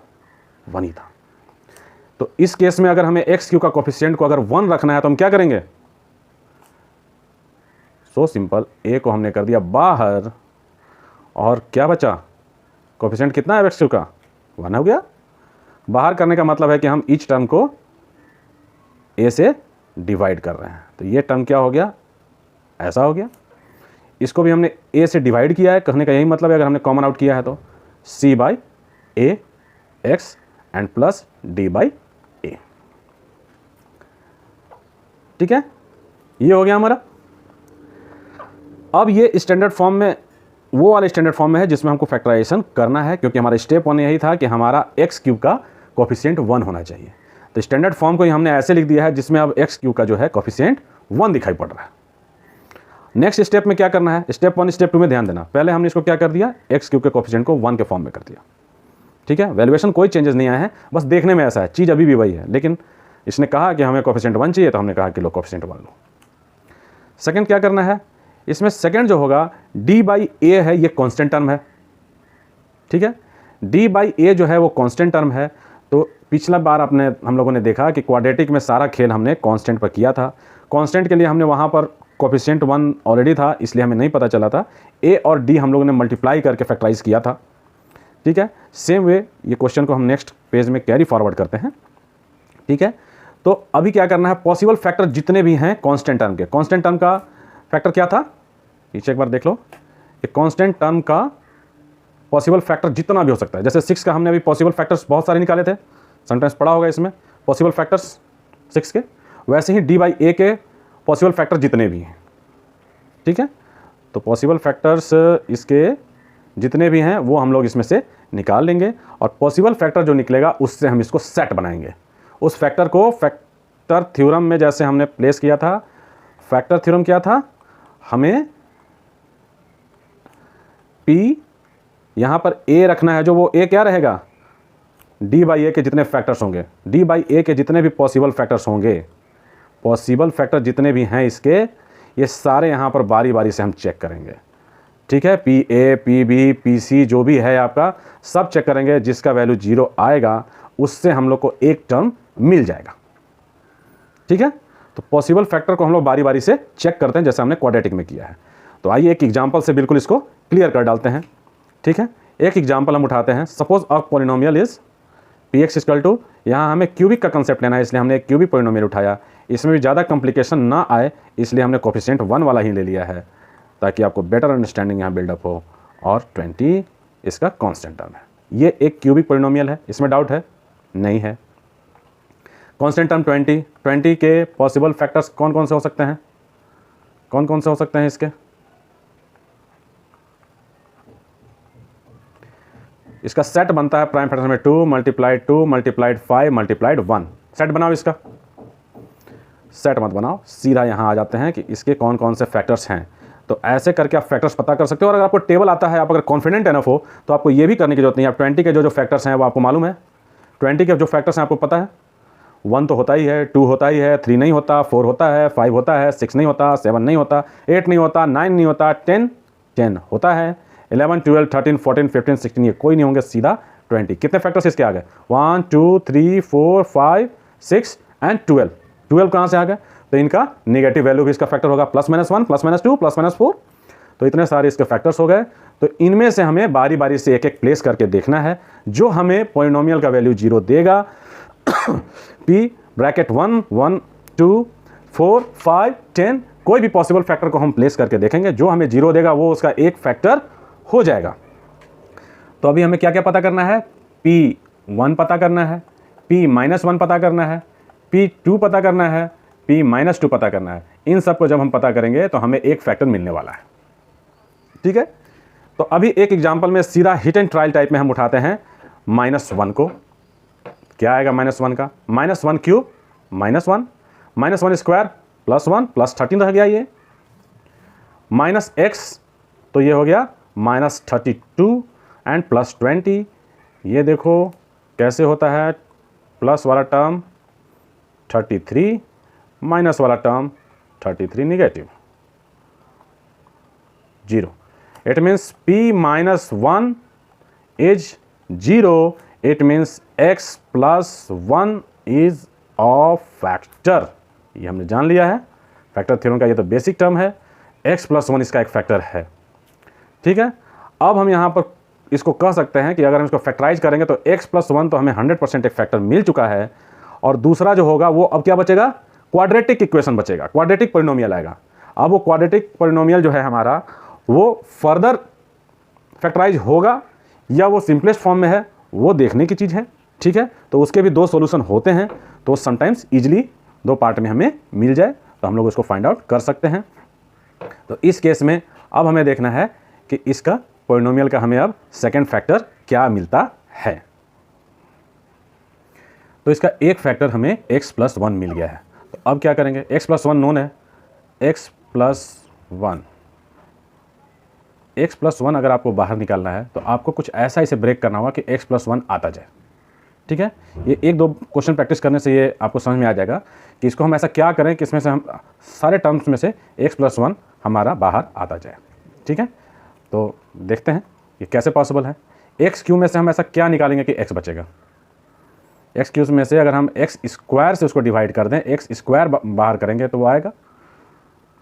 1 ही था। तो इस केस में अगर हमें एक्स क्यू का कोफिशिएंट को अगर 1 रखना है तो हम क्या करेंगे, सो सिंपल, ए को हमने कर दिया बाहर और क्या बचा, कोफिशिएंट कितना है एक्स क्यू का, 1 हो गया। बाहर करने का मतलब है कि हम ईच टर्म को ए से डिवाइड कर रहे हैं। तो ये टर्म क्या हो गया, ऐसा हो गया। इसको भी हमने ए से डिवाइड किया है, कहने का यही मतलब है, अगर हमने कॉमन आउट किया है तो c/a x and plus d/a, ठीक है। ये हो गया हमारा। अब ये स्टैंडर्ड फॉर्म में, वो वाले स्टैंडर्ड फॉर्म में है जिसमें हमको फैक्टराइजेशन करना है, क्योंकि हमारा स्टेप 1 यही था कि हमारा एक्स क्यूब का कोफिशिएंट 1 होना चाहिए। तो स्टैंडर्ड फॉर्म को हमने ऐसे लिख दिया है जिसमें अब एक्स क्यूब का जो है कोफिशिएंट 1 दिखाई पड़ रहा है। नेक्स्ट स्टेप में क्या करना है, स्टेप 1 स्टेप 2 में ध्यान देना। पहले हमने इसको क्या कर दिया, एक्स क्यूब के कोफिशिएंट को 1 के फॉर्म में कर दिया, ठीक है। वैल्यूएशन कोई चेंजेस नहीं आए हैं, बस देखने में ऐसा है, चीज़ अभी भी वही है, लेकिन इसने कहा कि हमें कोफिशिएंट 1 चाहिए तो हमने कहा कि लो कोफिशिएंट 1 लो। सेकंड क्या करना है, इसमें सेकंड जो होगा d/a है, ये कांस्टेंट टर्म है, ठीक है। d/a जो है वो कांस्टेंट टर्म है। तो पिछला बार हम लोगों ने देखा कि क्वाड्रेटिक में सारा खेल हमने कांस्टेंट पर किया था। कांस्टेंट के लिए हमने वहाँ पर कोफिशिएंट 1 ऑलरेडी था, इसलिए हमें नहीं पता चला था। a और d हम लोगों ने मल्टीप्लाई करके फैक्टराइज किया था, ठीक है। सेम वे ये क्वेश्चन को हम नेक्स्ट पेज में कैरी फॉरवर्ड करते हैं, ठीक है। तो अभी क्या करना है, पॉसिबल फैक्टर जितने भी हैं कांस्टेंट टर्म के, कांस्टेंट टर्म का फैक्टर क्या था, नीचे एक बार देख लो। ये कांस्टेंट टर्म का पॉसिबल फैक्टर जितना भी हो सकता है, जैसे 6 का हमने अभी पॉसिबल फैक्टर्स बहुत सारे निकाले थे, समटाइम्स पढ़ा होगा इसमें पॉसिबल फैक्टर्स 6 के, वैसे ही d/a के पॉसिबल फैक्टर जितने भी हैं, ठीक है। तो पॉसिबल फैक्टर्स इसके जितने भी हैं वो हम लोग इसमें से निकाल लेंगे, और पॉसिबल फैक्टर जो निकलेगा उससे हम इसको सेट बनाएंगे। उस फैक्टर को फैक्टर थ्योरम में जैसे हमने प्लेस किया था, फैक्टर थ्योरम क्या था, हमें P यहाँ पर A रखना है, जो वो A क्या रहेगा, d/a के जितने फैक्टर्स होंगे, d/a के जितने भी पॉसिबल फैक्टर्स होंगे, पॉसिबल फैक्टर जितने भी हैं इसके, ये सारे यहाँ पर बारी बारी से हम चेक करेंगे, ठीक है। PA, PB, PC जो भी है आपका सब चेक करेंगे, जिसका वैल्यू 0 आएगा उससे हम लोग को एक टर्म मिल जाएगा, ठीक है। तो पॉसिबल फैक्टर को हम लोग बारी बारी से चेक करते हैं, जैसे हमने क्वाड्रेटिक में किया है। तो आइए एक एग्जांपल से बिल्कुल इसको क्लियर कर डालते हैं, ठीक है। एक एग्जांपल हम उठाते हैं, suppose a polynomial is px equal to, यहाँ हमें क्यूबिक का कंसेप्ट लेना है, इसलिए हमने एक क्यूबिक पॉलिनोमियल उठाया। इसमें भी ज़्यादा कॉम्प्लिकेशन ना आए इसलिए हमने कोफिशिएंट 1 वाला ही ले लिया है, ताकि आपको बेटर अंडरस्टैंडिंग यहाँ बिल्डअप हो। और 20 इसका कांस्टेंट टर्म है। ये एक क्यूबिक पॉलिनोमियल है, इसमें डाउट है नहीं है। कांस्टेंट टर्म 20 के पॉसिबल फैक्टर्स कौन कौन से हो सकते हैं, कौन कौन से हो सकते हैं इसके, इसका सेट बनता है प्राइम फैक्टर में 2 मल्टीप्लाइड 2 मल्टीप्लाइड 5 मल्टीप्लाइड 1। सेट बनाओ, इसका सेट मत बनाओ, सीधा यहाँ आ जाते हैं कि इसके कौन कौन से फैक्टर्स हैं। तो ऐसे करके आप फैक्टर्स पता कर सकते हो, और अगर आपको टेबल आता है, आप अगर कॉन्फिडेंट एनफ हो तो आपको ये भी करने की जरूरत नहीं है। आप 20 के जो फैक्टर्स हैं वो आपको मालूम है, 20 के जो फैक्टर्स हैं आपको पता है, 1 तो होता ही है, 2 होता ही है, 3 नहीं होता, 4 होता है, 5 होता है, 6 नहीं होता, 7 नहीं होता, 8 नहीं होता, 9 नहीं होता, 10 होता है, 11 12 13 14 15 16 ये कोई नहीं होंगे, सीधा 20। कितने फैक्टर्स इसके आ गए, 1 2 3 4 5 6 एंड 12। 12 कहाँ से आ गया? तो इनका नेगेटिव वैल्यू भी इसका फैक्टर होगा, +-1, +-2, +-4। तो इतने सारे इसके फैक्टर्स हो गए। तो इनमें से हमें बारी बारी से एक एक प्लेस करके देखना है जो हमें पॉलिनोमियल का वैल्यू 0 देगा। p ब्रैकेट 1, 1, 2, 4, 5, 10 कोई भी पॉसिबल फैक्टर को हम प्लेस करके देखेंगे, जो हमें 0 देगा वो उसका एक फैक्टर हो जाएगा। तो अभी हमें क्या क्या पता करना है? p1 पता करना है, p-1 पता करना है, p2 पता करना है, p-2 पता करना है। इन सब को जब हम पता करेंगे तो हमें एक फैक्टर मिलने वाला है। ठीक है, तो अभी एक एग्जांपल में सीधा हिट एंड ट्रायल टाइप में हम उठाते हैं -1 को। क्या आएगा -1 का? -1 क्यूब -1, -1 स्क्वायर +1 +13 रह गया ये, -x तो ये हो गया -32 एंड +20। ये देखो कैसे होता है, प्लस वाला टर्म 33, माइनस वाला term 33 negative 0। It means p-1 is 0. It means x + 1 is a factor। ये हमने जान लिया है, फैक्टर थ्योरम का ये तो बेसिक टर्म है, x + 1 इसका एक फैक्टर है। ठीक है, अब हम यहाँ पर इसको कह सकते हैं कि अगर हम इसको फैक्टराइज करेंगे तो x + 1 तो हमें 100% एक फैक्टर मिल चुका है, और दूसरा जो होगा वो अब क्या बचेगा? क्वाड्रेटिक इक्वेशन बचेगा, क्वाड्रेटिक पॉलिनोमियल आएगा। अब वो क्वाड्रेटिक पॉलिनोमियल जो है हमारा, वो फर्दर फैक्टराइज होगा या वो सिंपलेस्ट फॉर्म में है, वो देखने की चीज़ है। ठीक है, तो उसके भी 2 सॉल्यूशन होते हैं, तो समटाइम्स इजीली 2 पार्ट में हमें मिल जाए तो हम लोग उसको फाइंड आउट कर सकते हैं। तो इस केस में अब हमें देखना है कि इसका पॉलिनोमियल का हमें अब सेकंड फैक्टर क्या मिलता है। तो इसका एक फैक्टर हमें x + 1 मिल गया है। तो अब क्या करेंगे? x + 1 नोन है, x + 1, x + 1 अगर आपको बाहर निकालना है तो आपको कुछ ऐसा इसे ब्रेक करना होगा कि x + 1 आता जाए। ठीक है, ये 1-2 क्वेश्चन प्रैक्टिस करने से ये आपको समझ में आ जाएगा कि इसको हम ऐसा क्या करें कि इसमें से हम सारे टर्म्स में से x + 1 हमारा बाहर आता जाए। ठीक है, तो देखते हैं ये कैसे पॉसिबल है। x³ में से हम ऐसा क्या निकालेंगे कि x बचेगा? x³ में से अगर हम x² से उसको डिवाइड कर दें, x² बाहर करेंगे तो वो आएगा।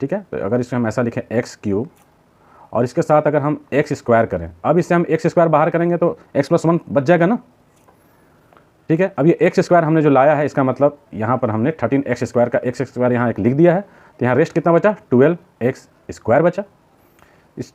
ठीक है, तो अगर इसमें हम ऐसा लिखें x³ और इसके साथ अगर हम x² करें, अब इससे हम x² बाहर करेंगे तो x + 1 बच जाएगा ना। ठीक है, अब ये x² हमने जो लाया है, इसका मतलब यहाँ पर हमने 13x² का x² यहाँ एक लिख दिया है, तो यहाँ रेस्ट कितना बचा? 12x² बचा।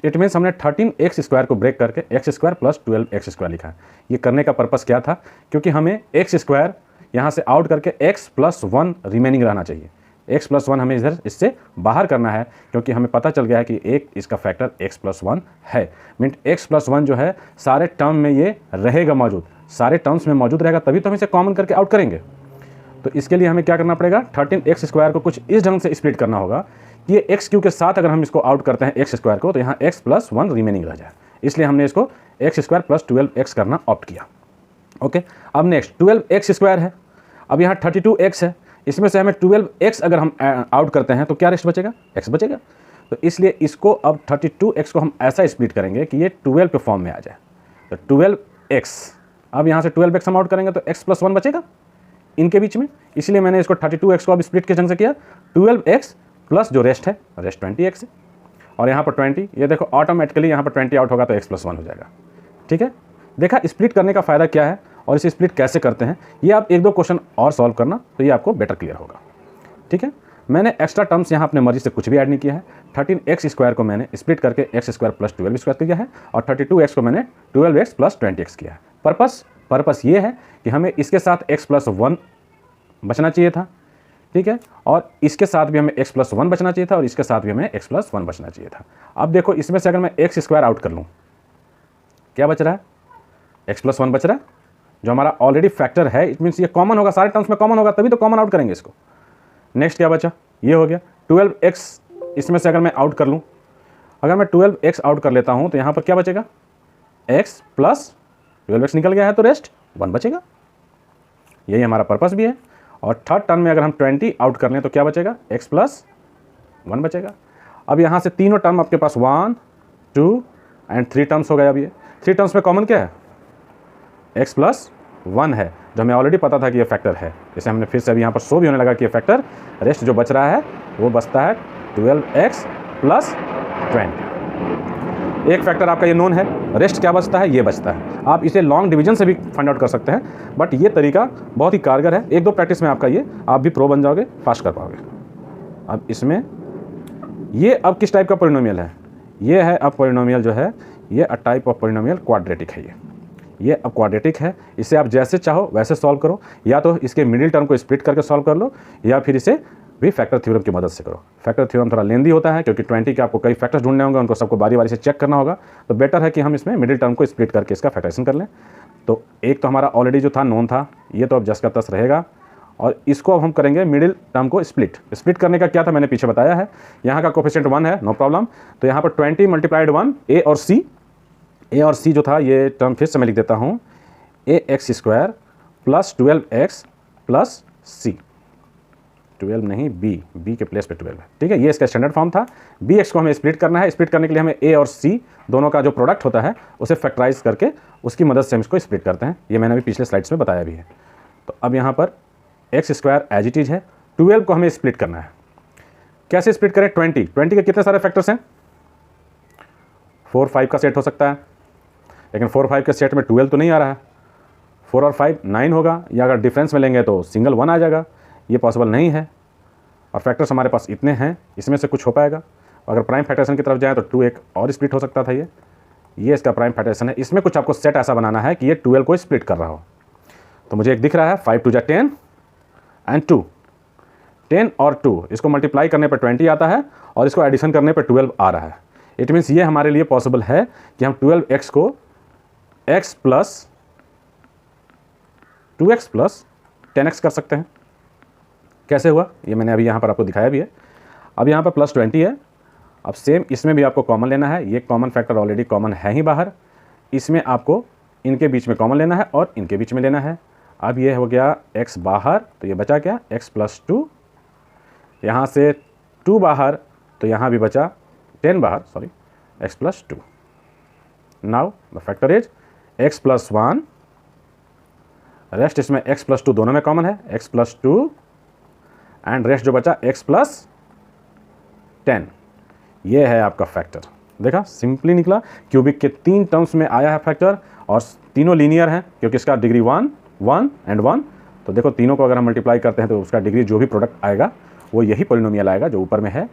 इट मीन्स हमने 13x² को ब्रेक करके x² + 12x² लिखा है। ये करने का पर्पस क्या था? क्योंकि हमें x² यहाँ से आउट करके x + 1 रिमेनिंग रहना चाहिए। x + 1 हमें इधर इससे बाहर करना है, क्योंकि हमें पता चल गया है कि एक इसका फैक्टर x + 1 है। मीन x + 1 जो है सारे टर्म में ये रहेगा मौजूद, सारे टर्म्स में मौजूद रहेगा, तभी तो हम इसे कॉमन करके आउट करेंगे। तो इसके लिए हमें क्या करना पड़ेगा? 13x² को कुछ इस ढंग से स्प्लिट करना होगा कि ये x³ के साथ अगर हम इसको आउट करते हैं x² को, तो यहाँ x + 1 रिमेनिंग रह जाए। इसलिए हमने इसको x² + 12x करना ऑप्ट किया। ओके, अब नेक्स्ट 12x² है, अब यहाँ 32x है, इसमें से हमें 12x अगर हम आउट करते हैं तो क्या रेस्ट बचेगा? x बचेगा। तो इसलिए इसको अब 32x को हम ऐसा स्प्लिट करेंगे कि ये 12 के फॉर्म में आ जाए। तो 12x, अब यहाँ से 12x हम आउट करेंगे तो x + 1 बचेगा इनके बीच में, इसलिए मैंने इसको 32x को अब स्प्लिट के ढंग से किया। 12x प्लस जो रेस्ट है, रेस्ट 20x है, और यहाँ पर 20, ये देखो ऑटोमेटिकली यहाँ पर 20 आउट होगा तो x + 1 हो जाएगा। ठीक है, देखा स्प्लिट करने का फ़ायदा क्या है और इसे स्प्लिट कैसे करते हैं, ये आप 1-2 क्वेश्चन और सॉल्व करना तो ये आपको बेटर क्लियर होगा। ठीक है, मैंने एक्स्ट्रा टर्म्स यहाँ अपने मर्जी से कुछ भी ऐड नहीं किया है। 13x² को मैंने स्प्लिट करके x² + 12x² किया है, और 32x को मैंने 12x + 20x किया है। पर्पस ये है कि हमें इसके साथ x + 1 बचना चाहिए था। ठीक है, और इसके साथ भी हमें x + 1 बचना चाहिए था, और इसके साथ भी हमें x + 1 बचना चाहिए था। अब देखो इसमें से अगर मैं x² आउट कर लूँ, क्या बच रहा है? x + 1 बच रहा है, जो हमारा ऑलरेडी फैक्टर है। इट मीन्स ये कॉमन होगा, सारे टर्म्स में कॉमन होगा, तभी तो कॉमन आउट करेंगे इसको। नेक्स्ट क्या बचा? ये हो गया 12x, इसमें से अगर मैं आउट कर लूँ, अगर मैं 12x आउट कर लेता हूँ तो यहाँ पर क्या बचेगा? x + 12x निकल गया है तो रेस्ट 1 बचेगा। यही हमारा पर्पस भी है। और थर्ड टर्म में अगर हम 20 आउट कर लें तो क्या बचेगा? x + 1 बचेगा। अब यहाँ से तीनों टर्म आपके पास 1, 2 एंड 3 टर्म्स हो गए। अब ये 3 टर्म्स में कॉमन क्या है? x + 1 है, जो हमें ऑलरेडी पता था कि ये फैक्टर है। जैसे हमने फिर से अभी यहाँ पर शो भी होने लगा कि ये फैक्टर रेस्ट जो बच रहा है वो बचता है 12x प्लस 20। एक फैक्टर आपका ये नोन है, रेस्ट क्या बचता है, ये बचता है। आप इसे लॉन्ग डिवीजन से भी फाइंड आउट कर सकते हैं, बट ये तरीका बहुत ही कारगर है। एक दो प्रैक्टिस में आपका ये आप भी प्रो बन जाओगे, फास्ट कर पाओगे। अब इसमें ये अब किस टाइप का पॉलिनोमियल है, ये है अब पॉलिनोमियल जो है ये a type of polynomial quadratic है। ये अब क्वाड्रेटिक है, इसे आप जैसे चाहो वैसे सॉल्व करो, या तो इसके मिडिल टर्म को स्प्लिट करके सॉल्व कर लो, या फिर इसे भी फैक्टर थ्योरम की मदद से करो। फैक्टर थ्योरम थोड़ा लेंदी होता है क्योंकि 20 के आपको कई फैक्टर्स ढूंढने होंगे, उनको सबको बारी बारी से चेक करना होगा, तो बेटर है कि हम इसमें मिडिल टर्म को स्प्लिट करके इसका फैक्टराइजेशन कर लें। तो एक तो हमारा ऑलरेडी जो था नोन था, ये तो अब जस का तस रहेगा, और इसको अब हम करेंगे मिडिल टर्म को स्प्लिट करने का क्या था मैंने पीछे बताया है। यहाँ का कोफिशिएंट 1 है, नो प्रॉब्लम, तो यहाँ पर 20 मल्टीप्लाइड 1 ए और सी जो था ये टर्म फिर से मैं लिख देता हूँ, ax² प्लस 12x प्लस सी, 12 नहीं b के प्लेस पे 12 है, ठीक है। ये इसका स्टैंडर्ड फॉर्म था। bx को हमें स्प्लिट करना है, स्प्लिट करने के लिए हमें a और c दोनों का जो प्रोडक्ट होता है उसे फैक्टराइज करके उसकी मदद से हम इसको स्प्लिट करते हैं। ये मैंने अभी पिछले स्लाइड्स में बताया भी है। तो अब यहाँ पर x² एज इट इज है, 12 को हमें स्प्लिट करना है। कैसे स्प्लिट करें? 20 के कितने सारे फैक्टर्स हैं? 4 5 का सेट हो सकता है, लेकिन 4 5 के सेट में 12 तो नहीं आ रहा है। 4 और 5 9 होगा, या अगर डिफरेंस में लेंगे तो सिंगल 1 आ जाएगा, ये पॉसिबल नहीं है। और फैक्टर्स हमारे पास इतने हैं, इसमें से कुछ हो पाएगा। अगर प्राइम फैक्टराइजेशन की तरफ जाए तो 2 एक और स्प्लिट हो सकता था। ये इसका प्राइम फैक्टराइजेशन है। इसमें कुछ आपको सेट ऐसा बनाना है कि ये 12 को स्प्लिट कर रहा हो। तो मुझे एक दिख रहा है 5 2 10 एंड 2, 10 और 2 इसको मल्टीप्लाई करने पर 20 आता है, और इसको एडिशन करने पर 12 आ रहा है। इट मीन्स ये हमारे लिए पॉसिबल है कि हम 12x को x plus 2x plus 10x कर सकते हैं। कैसे हुआ ये मैंने अभी यहाँ पर आपको दिखाया भी है। अब यहाँ पर प्लस 20 है। अब सेम इसमें भी आपको कॉमन लेना है। ये कॉमन फैक्टर ऑलरेडी कॉमन है ही बाहर, इसमें आपको इनके बीच में कॉमन लेना है और इनके बीच में लेना है। अब ये हो गया x बाहर, तो ये बचा क्या? x प्लस 2, यहाँ से 2 बाहर, तो यहाँ भी बचा 10 बाहर, sorry, x plus 2। Now the factor is x plus 1, rest इसमें x प्लस 2 दोनों में कॉमन है, x प्लस 2 एंड रेस्ट जो बचा x प्लस 10। ये है आपका फैक्टर। देखा, सिंपली निकला। क्यूबिक के 3 टर्म्स में आया है फैक्टर, और तीनों लीनियर हैं क्योंकि इसका डिग्री 1 1 एंड 1। तो देखो तीनों को अगर हम मल्टीप्लाई करते हैं तो उसका डिग्री जो भी प्रोडक्ट आएगा वो यही पॉलिनोमियल आएगा जो ऊपर में है,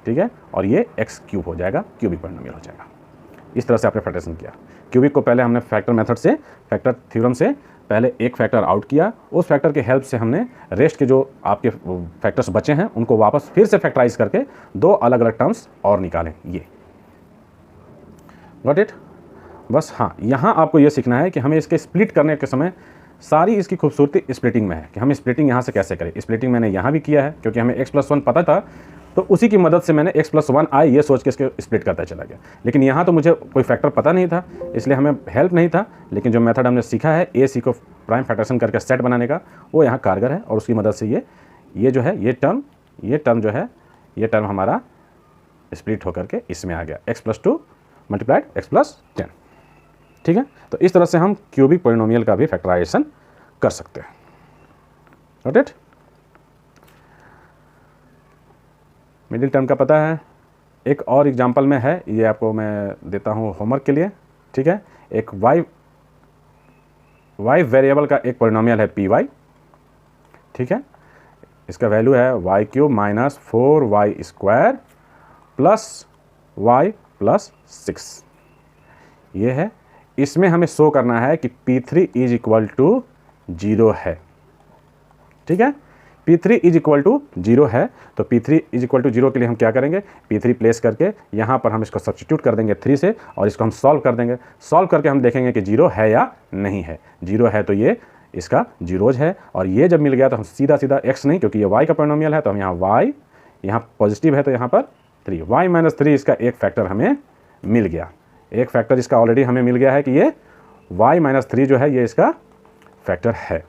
ठीक है। और ये x³ हो जाएगा, क्यूबिक पॉलिनोमियल हो जाएगा। इस तरह से आपने फैक्टराइजेशन किया। क्यूबिक को पहले हमने फैक्टर मेथड से, फैक्टर थ्योरम से पहले एक फैक्टर आउट किया, उस फैक्टर के हेल्प से हमने रेस्ट के जो आपके फैक्टर्स बचे हैं उनको वापस फिर से फैक्टराइज करके 2 अलग अलग टर्म्स और निकालें। ये गॉट इट? बस हाँ, यहाँ आपको ये सीखना है कि हमें इसके स्प्लिट करने के समय सारी इसकी खूबसूरती स्प्लिटिंग में है कि हम स्प्लिटिंग यहाँ से कैसे करें। स्प्लिटिंग मैंने यहाँ भी किया है क्योंकि हमें x प्लस 1 पता था, तो उसी की मदद से मैंने x प्लस 1 आए ये सोच के इसके स्प्लिट करता चला गया। लेकिन यहाँ तो मुझे कोई फैक्टर पता नहीं था, इसलिए हमें हेल्प नहीं था। लेकिन जो मेथड हमने सीखा है a c को प्राइम फैक्टराइजेशन करके सेट बनाने का, वो यहाँ कारगर है, और उसकी मदद से ये जो है ये टर्म जो है ये टर्म हमारा स्प्लिट होकर के इसमें आ गया, x plus 2 multiplied x plus 10, ठीक है। तो इस तरह से हम क्यूबिक पॉलिनोमियल का भी फैक्टराइजेशन कर सकते हैं। Got it? मिडिल टर्म का पता है। एक और एग्जांपल में है, ये आपको मैं देता हूँ होमवर्क के लिए, ठीक है। एक y वेरिएबल का एक पॉलिनोमियल है py, ठीक है। इसका वैल्यू है y³ minus 4y² plus y plus 6। ये है। इसमें हमें शो करना है कि p3 इज इक्वल टू 0 है, ठीक है। p3 इज इक्वल टू 0 है, तो p3 इज इक्वल टू 0 के लिए हम क्या करेंगे? p3 प्लेस करके यहाँ पर हम इसको सब्स्टिट्यूट कर देंगे 3 से, और इसको हम सॉल्व कर देंगे। सॉल्व करके हम देखेंगे कि 0 है या नहीं है। 0 है तो ये इसका जीरोज है, और ये जब मिल गया तो हम सीधा x नहीं, क्योंकि ये y का पॉलिनोमियल है, तो हम यहाँ y, यहाँ पॉजिटिव है तो यहाँ पर 3, y माइनस 3 इसका एक फैक्टर हमें मिल गया। एक फैक्टर इसका ऑलरेडी हमें मिल गया है कि ये y माइनस 3 जो है ये इसका फैक्टर है।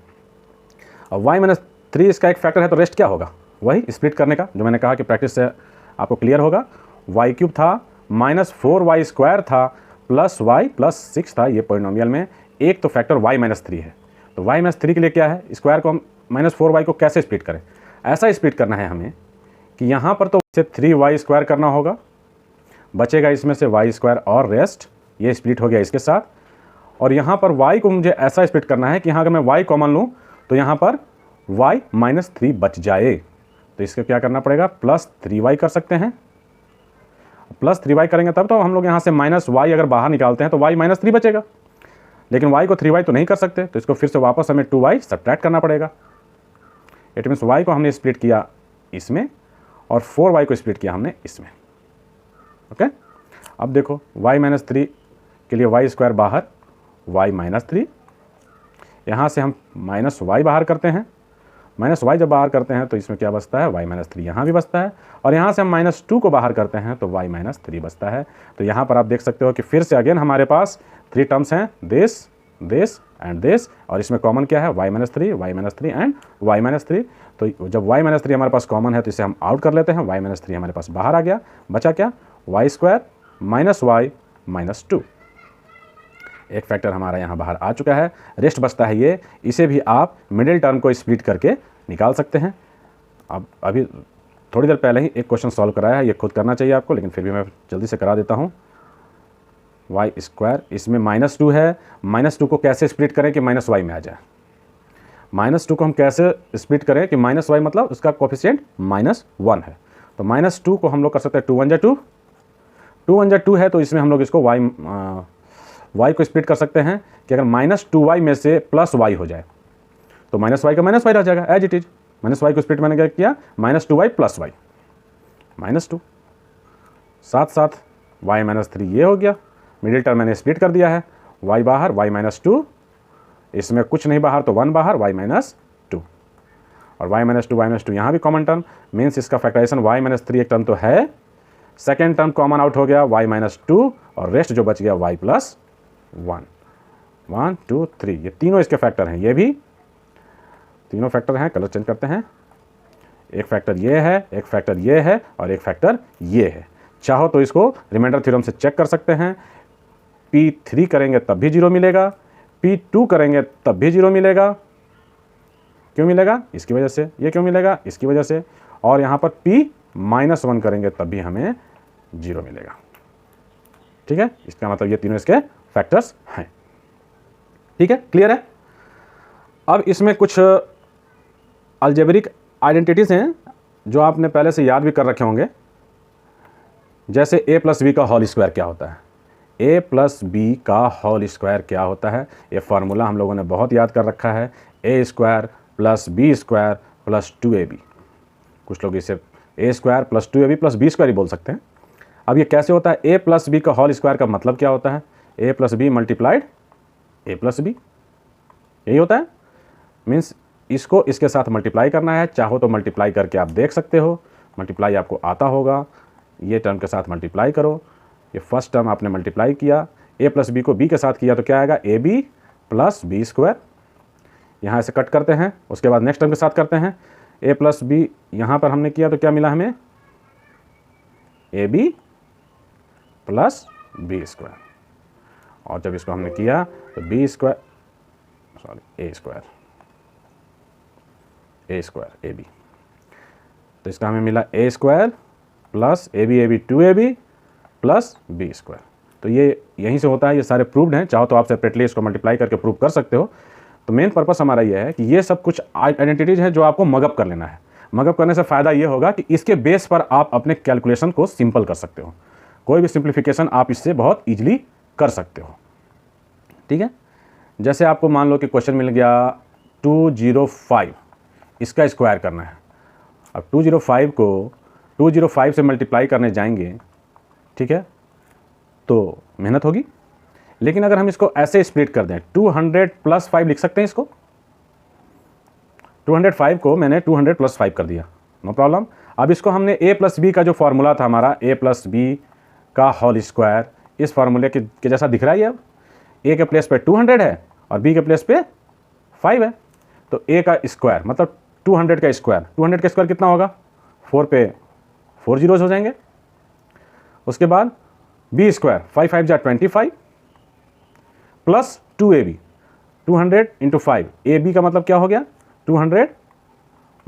और y माइनस 3 इसका एक फैक्टर है, तो रेस्ट क्या होगा? वही स्प्लिट करने का, जो मैंने कहा कि प्रैक्टिस से आपको क्लियर होगा। y³ था माइनस 4y² था प्लस y प्लस 6 था। ये पॉलिनोमियल में एक तो फैक्टर y माइनस 3 है, तो y माइनस 3 के लिए क्या है? स्क्वायर को हम -4y को कैसे स्प्लिट करें? ऐसा स्प्लिट करना है हमें कि यहाँ पर तो इसे 3y² करना होगा, बचेगा इसमें से y² और रेस्ट, ये स्प्लिट हो गया इसके साथ। और यहाँ पर y को मुझे ऐसा स्प्लिट करना है कि यहाँ अगर मैं y कॉमन लूँ तो यहाँ पर y -3 बच जाए। तो इसका क्या करना पड़ेगा, +3y कर सकते हैं। +3y करेंगे तब तो हम लोग यहाँ से -y अगर बाहर निकालते हैं तो y -3 बचेगा, लेकिन y को 3y तो नहीं कर सकते, तो इसको फिर से वापस हमें 2y सब्ट्रैक्ट करना पड़ेगा। इट मीन्स y को हमने स्प्लिट किया इसमें और 4y को स्प्लिट किया हमने इसमें। ओके, अब देखो y -3 के लिए y² बाहर, y -3, यहाँ से हम -y बाहर करते हैं, -y जब बाहर करते हैं तो इसमें क्या बचता है, y -3 यहाँ भी बचता है, और यहाँ से हम -2 को बाहर करते हैं तो y -3 बचता है। तो यहाँ पर आप देख सकते हो कि फिर से अगेन हमारे पास 3 टर्म्स हैं, दिस एंड दिस, और इसमें कॉमन क्या है, y -3 एंड y -3। तो जब y -3 हमारे पास कॉमन है तो इसे हम आउट कर लेते हैं, y -3 हमारे पास बाहर आ गया, बचा क्या, y² -y -2। एक फैक्टर हमारा यहाँ बाहर आ चुका है, रेस्ट बचता है ये, इसे भी आप मिडिल टर्म को स्प्लिट करके निकाल सकते हैं। अब अभी थोड़ी देर पहले ही एक क्वेश्चन सॉल्व कराया है, ये खुद करना चाहिए आपको, लेकिन फिर भी मैं जल्दी से करा देता हूँ। y², इसमें -2 है, -2 को कैसे स्प्लिट करें कि -y में आ जाए। -2 को हम कैसे स्प्लिट करें कि -y मतलब उसका कोफिशिएंट -1 है, तो -2 को हम लोग कर सकते हैं 2 1 2, 2 1 2 है, तो इसमें हम लोग इसको y को स्प्लिट कर सकते हैं कि अगर -2y में से +y हो जाए तो -y का -y रह जाएगा एज इट इज। -y को स्प्लिट मैंने क्या किया, -2y +y -2, साथ साथ y -3 ये हो गया, मिडिल टर्म मैंने स्प्लिट कर दिया है, y बाहर y -2, इसमें कुछ नहीं बाहर तो 1 बाहर y -2, और y -2 यहाँ भी कॉमन टर्म, मीन्स इसका फैक्टराइजेशन y -3 एक टर्म तो है, सेकेंड टर्म कॉमन आउट हो गया y -2, और रेस्ट जो बच गया y +1, 1 2 3, ये तीनों इसके फैक्टर हैं, ये भी तीनों फैक्टर हैं। कलर चेंज करते हैं, एक फैक्टर ये है, एक फैक्टर ये है, और एक फैक्टर ये है। चाहो तो इसको रिमाइंडर थ्योरम से चेक कर सकते हैं, P3 करेंगे तब भी 0 मिलेगा, P2 करेंगे तब भी 0 मिलेगा। क्यों मिलेगा, इसकी वजह से, ये क्यों मिलेगा, इसकी वजह से, और यहाँ पर P-1 करेंगे तब भी हमें 0 मिलेगा। ठीक है, इसका मतलब ये तीनों इसके फैक्टर्स हैं। ठीक है, क्लियर है। अब इसमें कुछ अलजेब्रिक आइडेंटिटीज़ हैं जो आपने पहले से याद भी कर रखे होंगे, जैसे a + b का होल स्क्वायर क्या होता है, a + b का होल स्क्वायर क्या होता है, ये फार्मूला हम लोगों ने बहुत याद कर रखा है, a² + b² + 2ab। कुछ लोग इसे a² + 2ab + b² ही बोल सकते हैं। अब ये कैसे होता है, a + b का होल स्क्वायर का मतलब क्या होता है, a + b multiplied a + b, यही होता है। मीन्स इसको इसके साथ मल्टीप्लाई करना है, चाहो तो मल्टीप्लाई करके आप देख सकते हो, मल्टीप्लाई आपको आता होगा, ये टर्म के साथ मल्टीप्लाई करो, ये फर्स्ट टर्म आपने मल्टीप्लाई किया, a + b को b के साथ किया तो क्या आएगा, ab + b², यहाँ से कट करते हैं, उसके बाद नेक्स्ट टर्म के साथ करते हैं, a + b यहाँ पर हमने किया तो क्या मिला हमें, ab + b², और जब इसको हमने किया तो b² a² ab, तो इसका हमें मिला a² + ab 2ab + b²। तो ये यहीं से होता है, ये सारे प्रूव्ड हैं, चाहो तो आप सेपरेटली इसको मल्टीप्लाई करके प्रूव कर सकते हो। तो मेन पर्पस हमारा ये है कि ये सब कुछ आइडेंटिटीज़ हैं जो आपको मगअप कर लेना है। मगअप करने से फ़ायदा ये होगा कि इसके बेस पर आप अपने कैलकुलेशन को सिंपल कर सकते हो, कोई भी सिंप्लीफिकेशन आप इससे बहुत ईजिली कर सकते हो। ठीक है, जैसे आपको मान लो कि क्वेश्चन मिल गया 205, इसका स्क्वायर करना है। अब 205 को 205 से मल्टीप्लाई करने जाएंगे, ठीक है, तो मेहनत होगी, लेकिन अगर हम इसको ऐसे स्प्लिट कर दें, 200 + 5 लिख सकते हैं इसको, 205 को मैंने 200 + 5 कर दिया, नो प्रॉब्लम। अब इसको हमने a + b का जो फार्मूला था हमारा, a + b का होल स्क्वायर, इस फार्मूले के जैसा दिख रहा है। अब a के प्लेस पे 200 है और b के प्लेस पे 5 है, तो a का स्क्वायर मतलब 200 का स्क्वायर, 200 का स्क्वायर कितना होगा, 4 पे 4 जीरोज हो जाएंगे। उसके बाद b², 5 5 जा 25 + 2ab, 200 × 5, ab का मतलब क्या हो गया, 200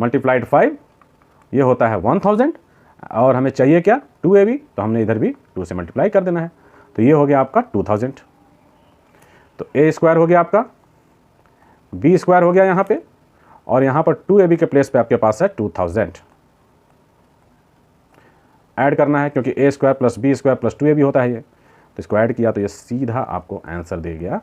मल्टीप्लाइड 5 ये होता है 1000 और हमें चाहिए क्या 2ab, तो हमने इधर भी 2 से मल्टीप्लाई कर देना है, तो ये हो गया आपका 2000। तो a स्क्वायर हो गया आपका, b स्क्वायर हो गया यहाँ पे, और यहाँ पर 2ab के प्लेस पे आपके पास है 2000 ऐड करना है, क्योंकि a square plus b square plus 2ab होता है ये, तो इसको ऐड किया तो ये सीधा आपको आंसर दे गया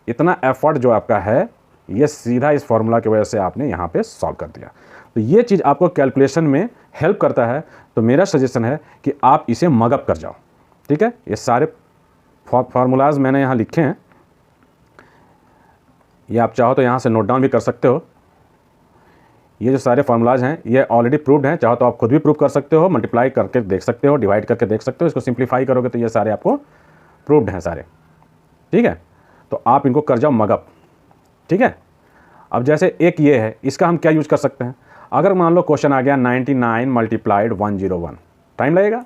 इतना एफर्ट जो आपका है ये सीधा इस फॉर्मूला की वजह से आपने यहाँ पे सॉल्व कर दिया। तो ये चीज़ आपको कैलकुलेशन में हेल्प करता है, तो मेरा सजेशन है कि आप इसे मगअप कर जाओ। ठीक है, ये सारे फार्मूलाज मैंने यहाँ लिखे हैं, ये आप चाहो तो यहाँ से नोट डाउन भी कर सकते हो। ये जो सारे फार्मूलाज हैं ये ऑलरेडी प्रूव्ड हैं, चाहो तो आप खुद भी प्रूव कर सकते हो, मल्टीप्लाई करके देख सकते हो, डिवाइड करके देख सकते हो, इसको सिंप्लीफाई करोगे तो ये सारे आपको प्रूव्ड हैं सारे। ठीक है, तो आप इनको कर जाओ मगअप। ठीक है, अब जैसे एक ये है, इसका हम क्या यूज कर सकते हैं, अगर मान लो क्वेश्चन आ गया 99 मल्टीप्लाइड 101, टाइम लगेगा,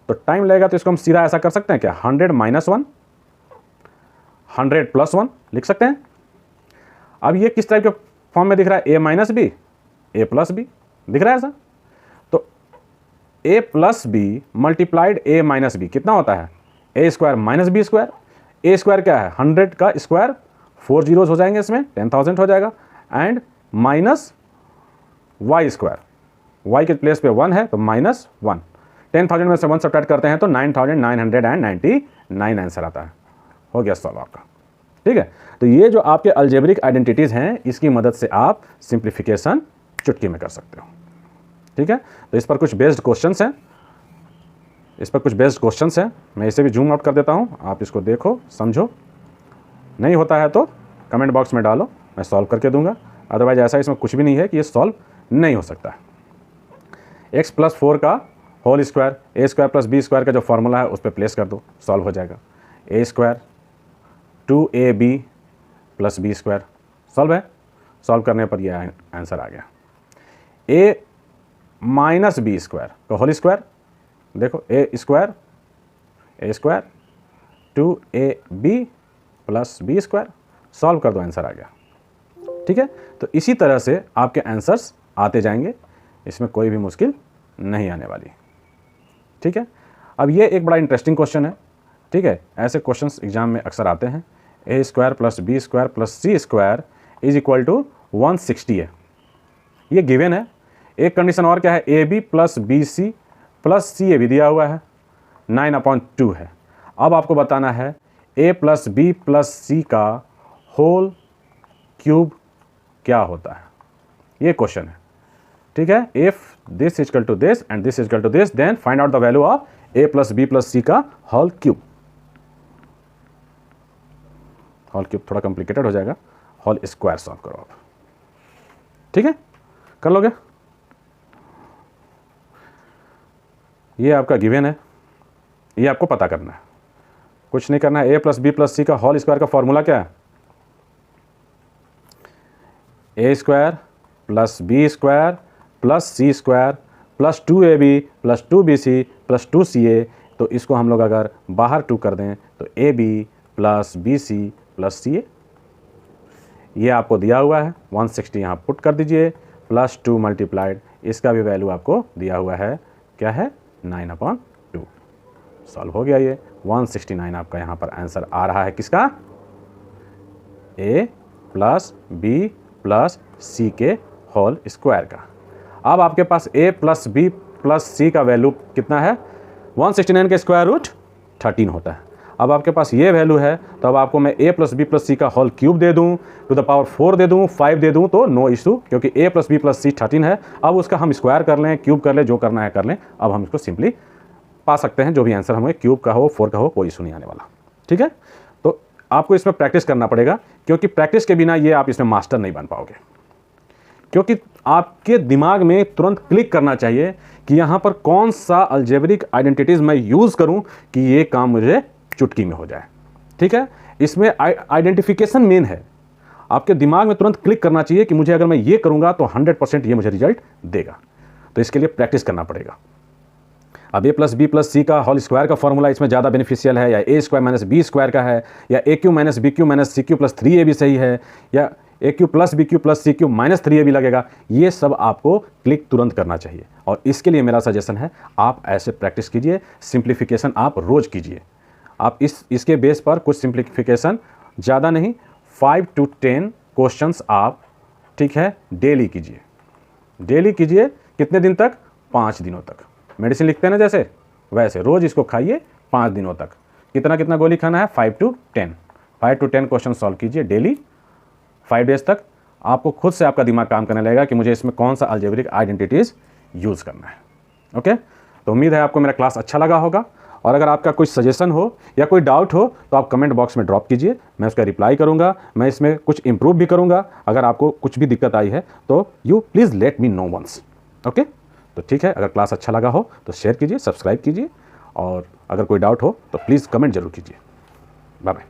तो टाइम लगेगा तो इसको हम सीधा ऐसा कर सकते हैं क्या, 100 माइनस 1 100 प्लस 1 लिख सकते हैं। अब ये किस टाइप के फॉर्म में दिख रहा है, a minus B a plus B दिख रहा है ऐसा, तो a plus B multiplied a minus B कितना होता है, a square minus B square. a square क्या है, 100 का स्क्वायर, 4 जीरोस हो जाएंगे इसमें, 10,000 हो जाएगा, and minus Y square, Y के प्लेस पे 1 है तो माइनस 1, 10,000 में से 1 सब्ट्रैक्ट करते हैं तो 9,999 आंसर आता है। हो गया सॉल्व आपका। ठीक है, तो ये जो आपके अलजेब्रिक आइडेंटिटीज़ हैं इसकी मदद से आप सिंप्लीफिकेशन चुटकी में कर सकते हो। ठीक है, तो इस पर कुछ बेस्ड क्वेश्चंस हैं, मैं इसे भी जूम आउट कर देता हूँ, आप इसको देखो समझो, नहीं होता है तो कमेंट बॉक्स में डालो, मैं सॉल्व करके दूंगा, अदरवाइज ऐसा इसमें कुछ भी नहीं है कि ये सॉल्व नहीं हो सकता है। x प्लस 4 का whole square, a square plus b square का जो फॉर्मूला है उस पर प्लेस कर दो, सॉल्व हो जाएगा। a square 2ab plus b square solve है, सॉल्व करने पर यह आंसर आ गया। a माइनस बी स्क्वायर का होल स्क्वायर, देखो a square 2ab plus b square, solve कर दो, आंसर आ गया। ठीक है, तो इसी तरह से आपके आंसर्स आते जाएंगे, इसमें कोई भी मुश्किल नहीं आने वाली। ठीक है, अब ये एक बड़ा इंटरेस्टिंग क्वेश्चन है। ठीक है, ऐसे क्वेश्चंस एग्जाम में अक्सर आते हैं। a square plus B square plus C square is equal to 160 है, ये गिवन है। एक कंडीशन और क्या है, A B plus B C plus C A भी दिया हुआ है, 9/2 है। अब आपको बताना है a plus B plus C का होल क्यूब क्या होता है, ये क्वेश्चन है। ठीक है, if this equal to this and this equal to this then find out the value of a plus B plus C का होल क्यूब। होल क्यूब थोड़ा कॉम्प्लिकेटेड हो जाएगा, होल स्क्वायर सॉल्व करो आप। ठीक है, कर लोगे, ये आपका गिवन है, ये आपको पता करना है, कुछ नहीं करना है। a plus B plus C का होल स्क्वायर का फॉर्मूला क्या है, a square plus B square plus C square plus 2ab plus 2bc plus 2ca, तो इसको हम लोग अगर बाहर 2 कर दें तो ab plus bc plus ca, ये आपको दिया हुआ है 160, यहाँ पुट कर दीजिए, प्लस 2 मल्टीप्लाइड, इसका भी वैल्यू आपको दिया हुआ है, क्या है 9/2, सॉल्व हो गया। ये 169 आपका यहाँ पर आंसर आ रहा है किसका, a प्लस बी प्लस सी के होल स्क्वायर का। अब आपके पास a plus B plus C का वैल्यू कितना है, 169 का स्क्वायर रूट 13 होता है। अब आपके पास ये वैल्यू है, तो अब आपको मैं a plus B plus C का होल क्यूब दे दूं, टू द पावर 4 दे दूं, 5 दे दूं, तो नो इशू, क्योंकि a प्लस बी प्लस सी 13 है। अब उसका हम स्क्वायर कर लें, क्यूब कर लें, जो करना है कर लें, अब हम इसको सिंपली पा सकते हैं, जो भी आंसर हमें क्यूब का हो 4 का हो, कोई इशू नहीं आने वाला। ठीक है, तो आपको इसमें प्रैक्टिस करना पड़ेगा, क्योंकि प्रैक्टिस के बिना ये आप इसमें मास्टर नहीं बन पाओगे, क्योंकि आपके दिमाग में तुरंत क्लिक करना चाहिए कि यहाँ पर कौन सा अलजेब्रिक आइडेंटिटीज़ मैं यूज़ करूँ कि ये काम मुझे चुटकी में हो जाए। ठीक है, इसमें आइडेंटिफिकेशन मेन है, आपके दिमाग में तुरंत क्लिक करना चाहिए कि मुझे अगर मैं ये करूँगा तो 100% ये मुझे रिजल्ट देगा, तो इसके लिए प्रैक्टिस करना पड़ेगा। अब ए प्लस सी का होल स्क्वायर का फॉर्मूला इसमें ज़्यादा बेनिफिशियल है, या A square minus B square का है, या A cube minus B cube minus C cube plus 3 भी सही है, या A cube plus B cube plus C cube minus 3 भी लगेगा। ये सब आपको क्लिक तुरंत करना चाहिए, और इसके लिए मेरा सजेशन है आप ऐसे प्रैक्टिस कीजिए, सिंप्लीफिकेशन आप रोज़ कीजिए। आप इसके बेस पर कुछ सिंप्लीफिकेशन ज़्यादा नहीं 5 to 10 क्वेश्चंस आप, ठीक है, डेली कीजिए। डेली कीजिए कितने दिन तक? 5 दिनों तक। मेडिसिन लिखते हैं ना जैसे, वैसे रोज़ इसको खाइए 5 दिनों तक। कितना गोली खाना है? 5 to 10 क्वेश्चन सॉल्व कीजिए डेली 5 डेज तक। आपको खुद से आपका दिमाग काम करने लगेगा कि मुझे इसमें कौन सा अलजेब्रिक आइडेंटिटीज़ यूज़ करना है। ओके, तो उम्मीद है आपको मेरा क्लास अच्छा लगा होगा, और अगर आपका कोई सजेशन हो या कोई डाउट हो तो आप कमेंट बॉक्स में ड्रॉप कीजिए, मैं उसका रिप्लाई करूंगा। मैं इसमें कुछ इंप्रूव भी करूंगा। अगर आपको कुछ भी दिक्कत आई है तो you please let me know once. Okay, तो ठीक है, अगर क्लास अच्छा लगा हो तो शेयर कीजिए, सब्सक्राइब कीजिए, और अगर कोई डाउट हो तो प्लीज़ कमेंट जरूर कीजिए। Bye bye.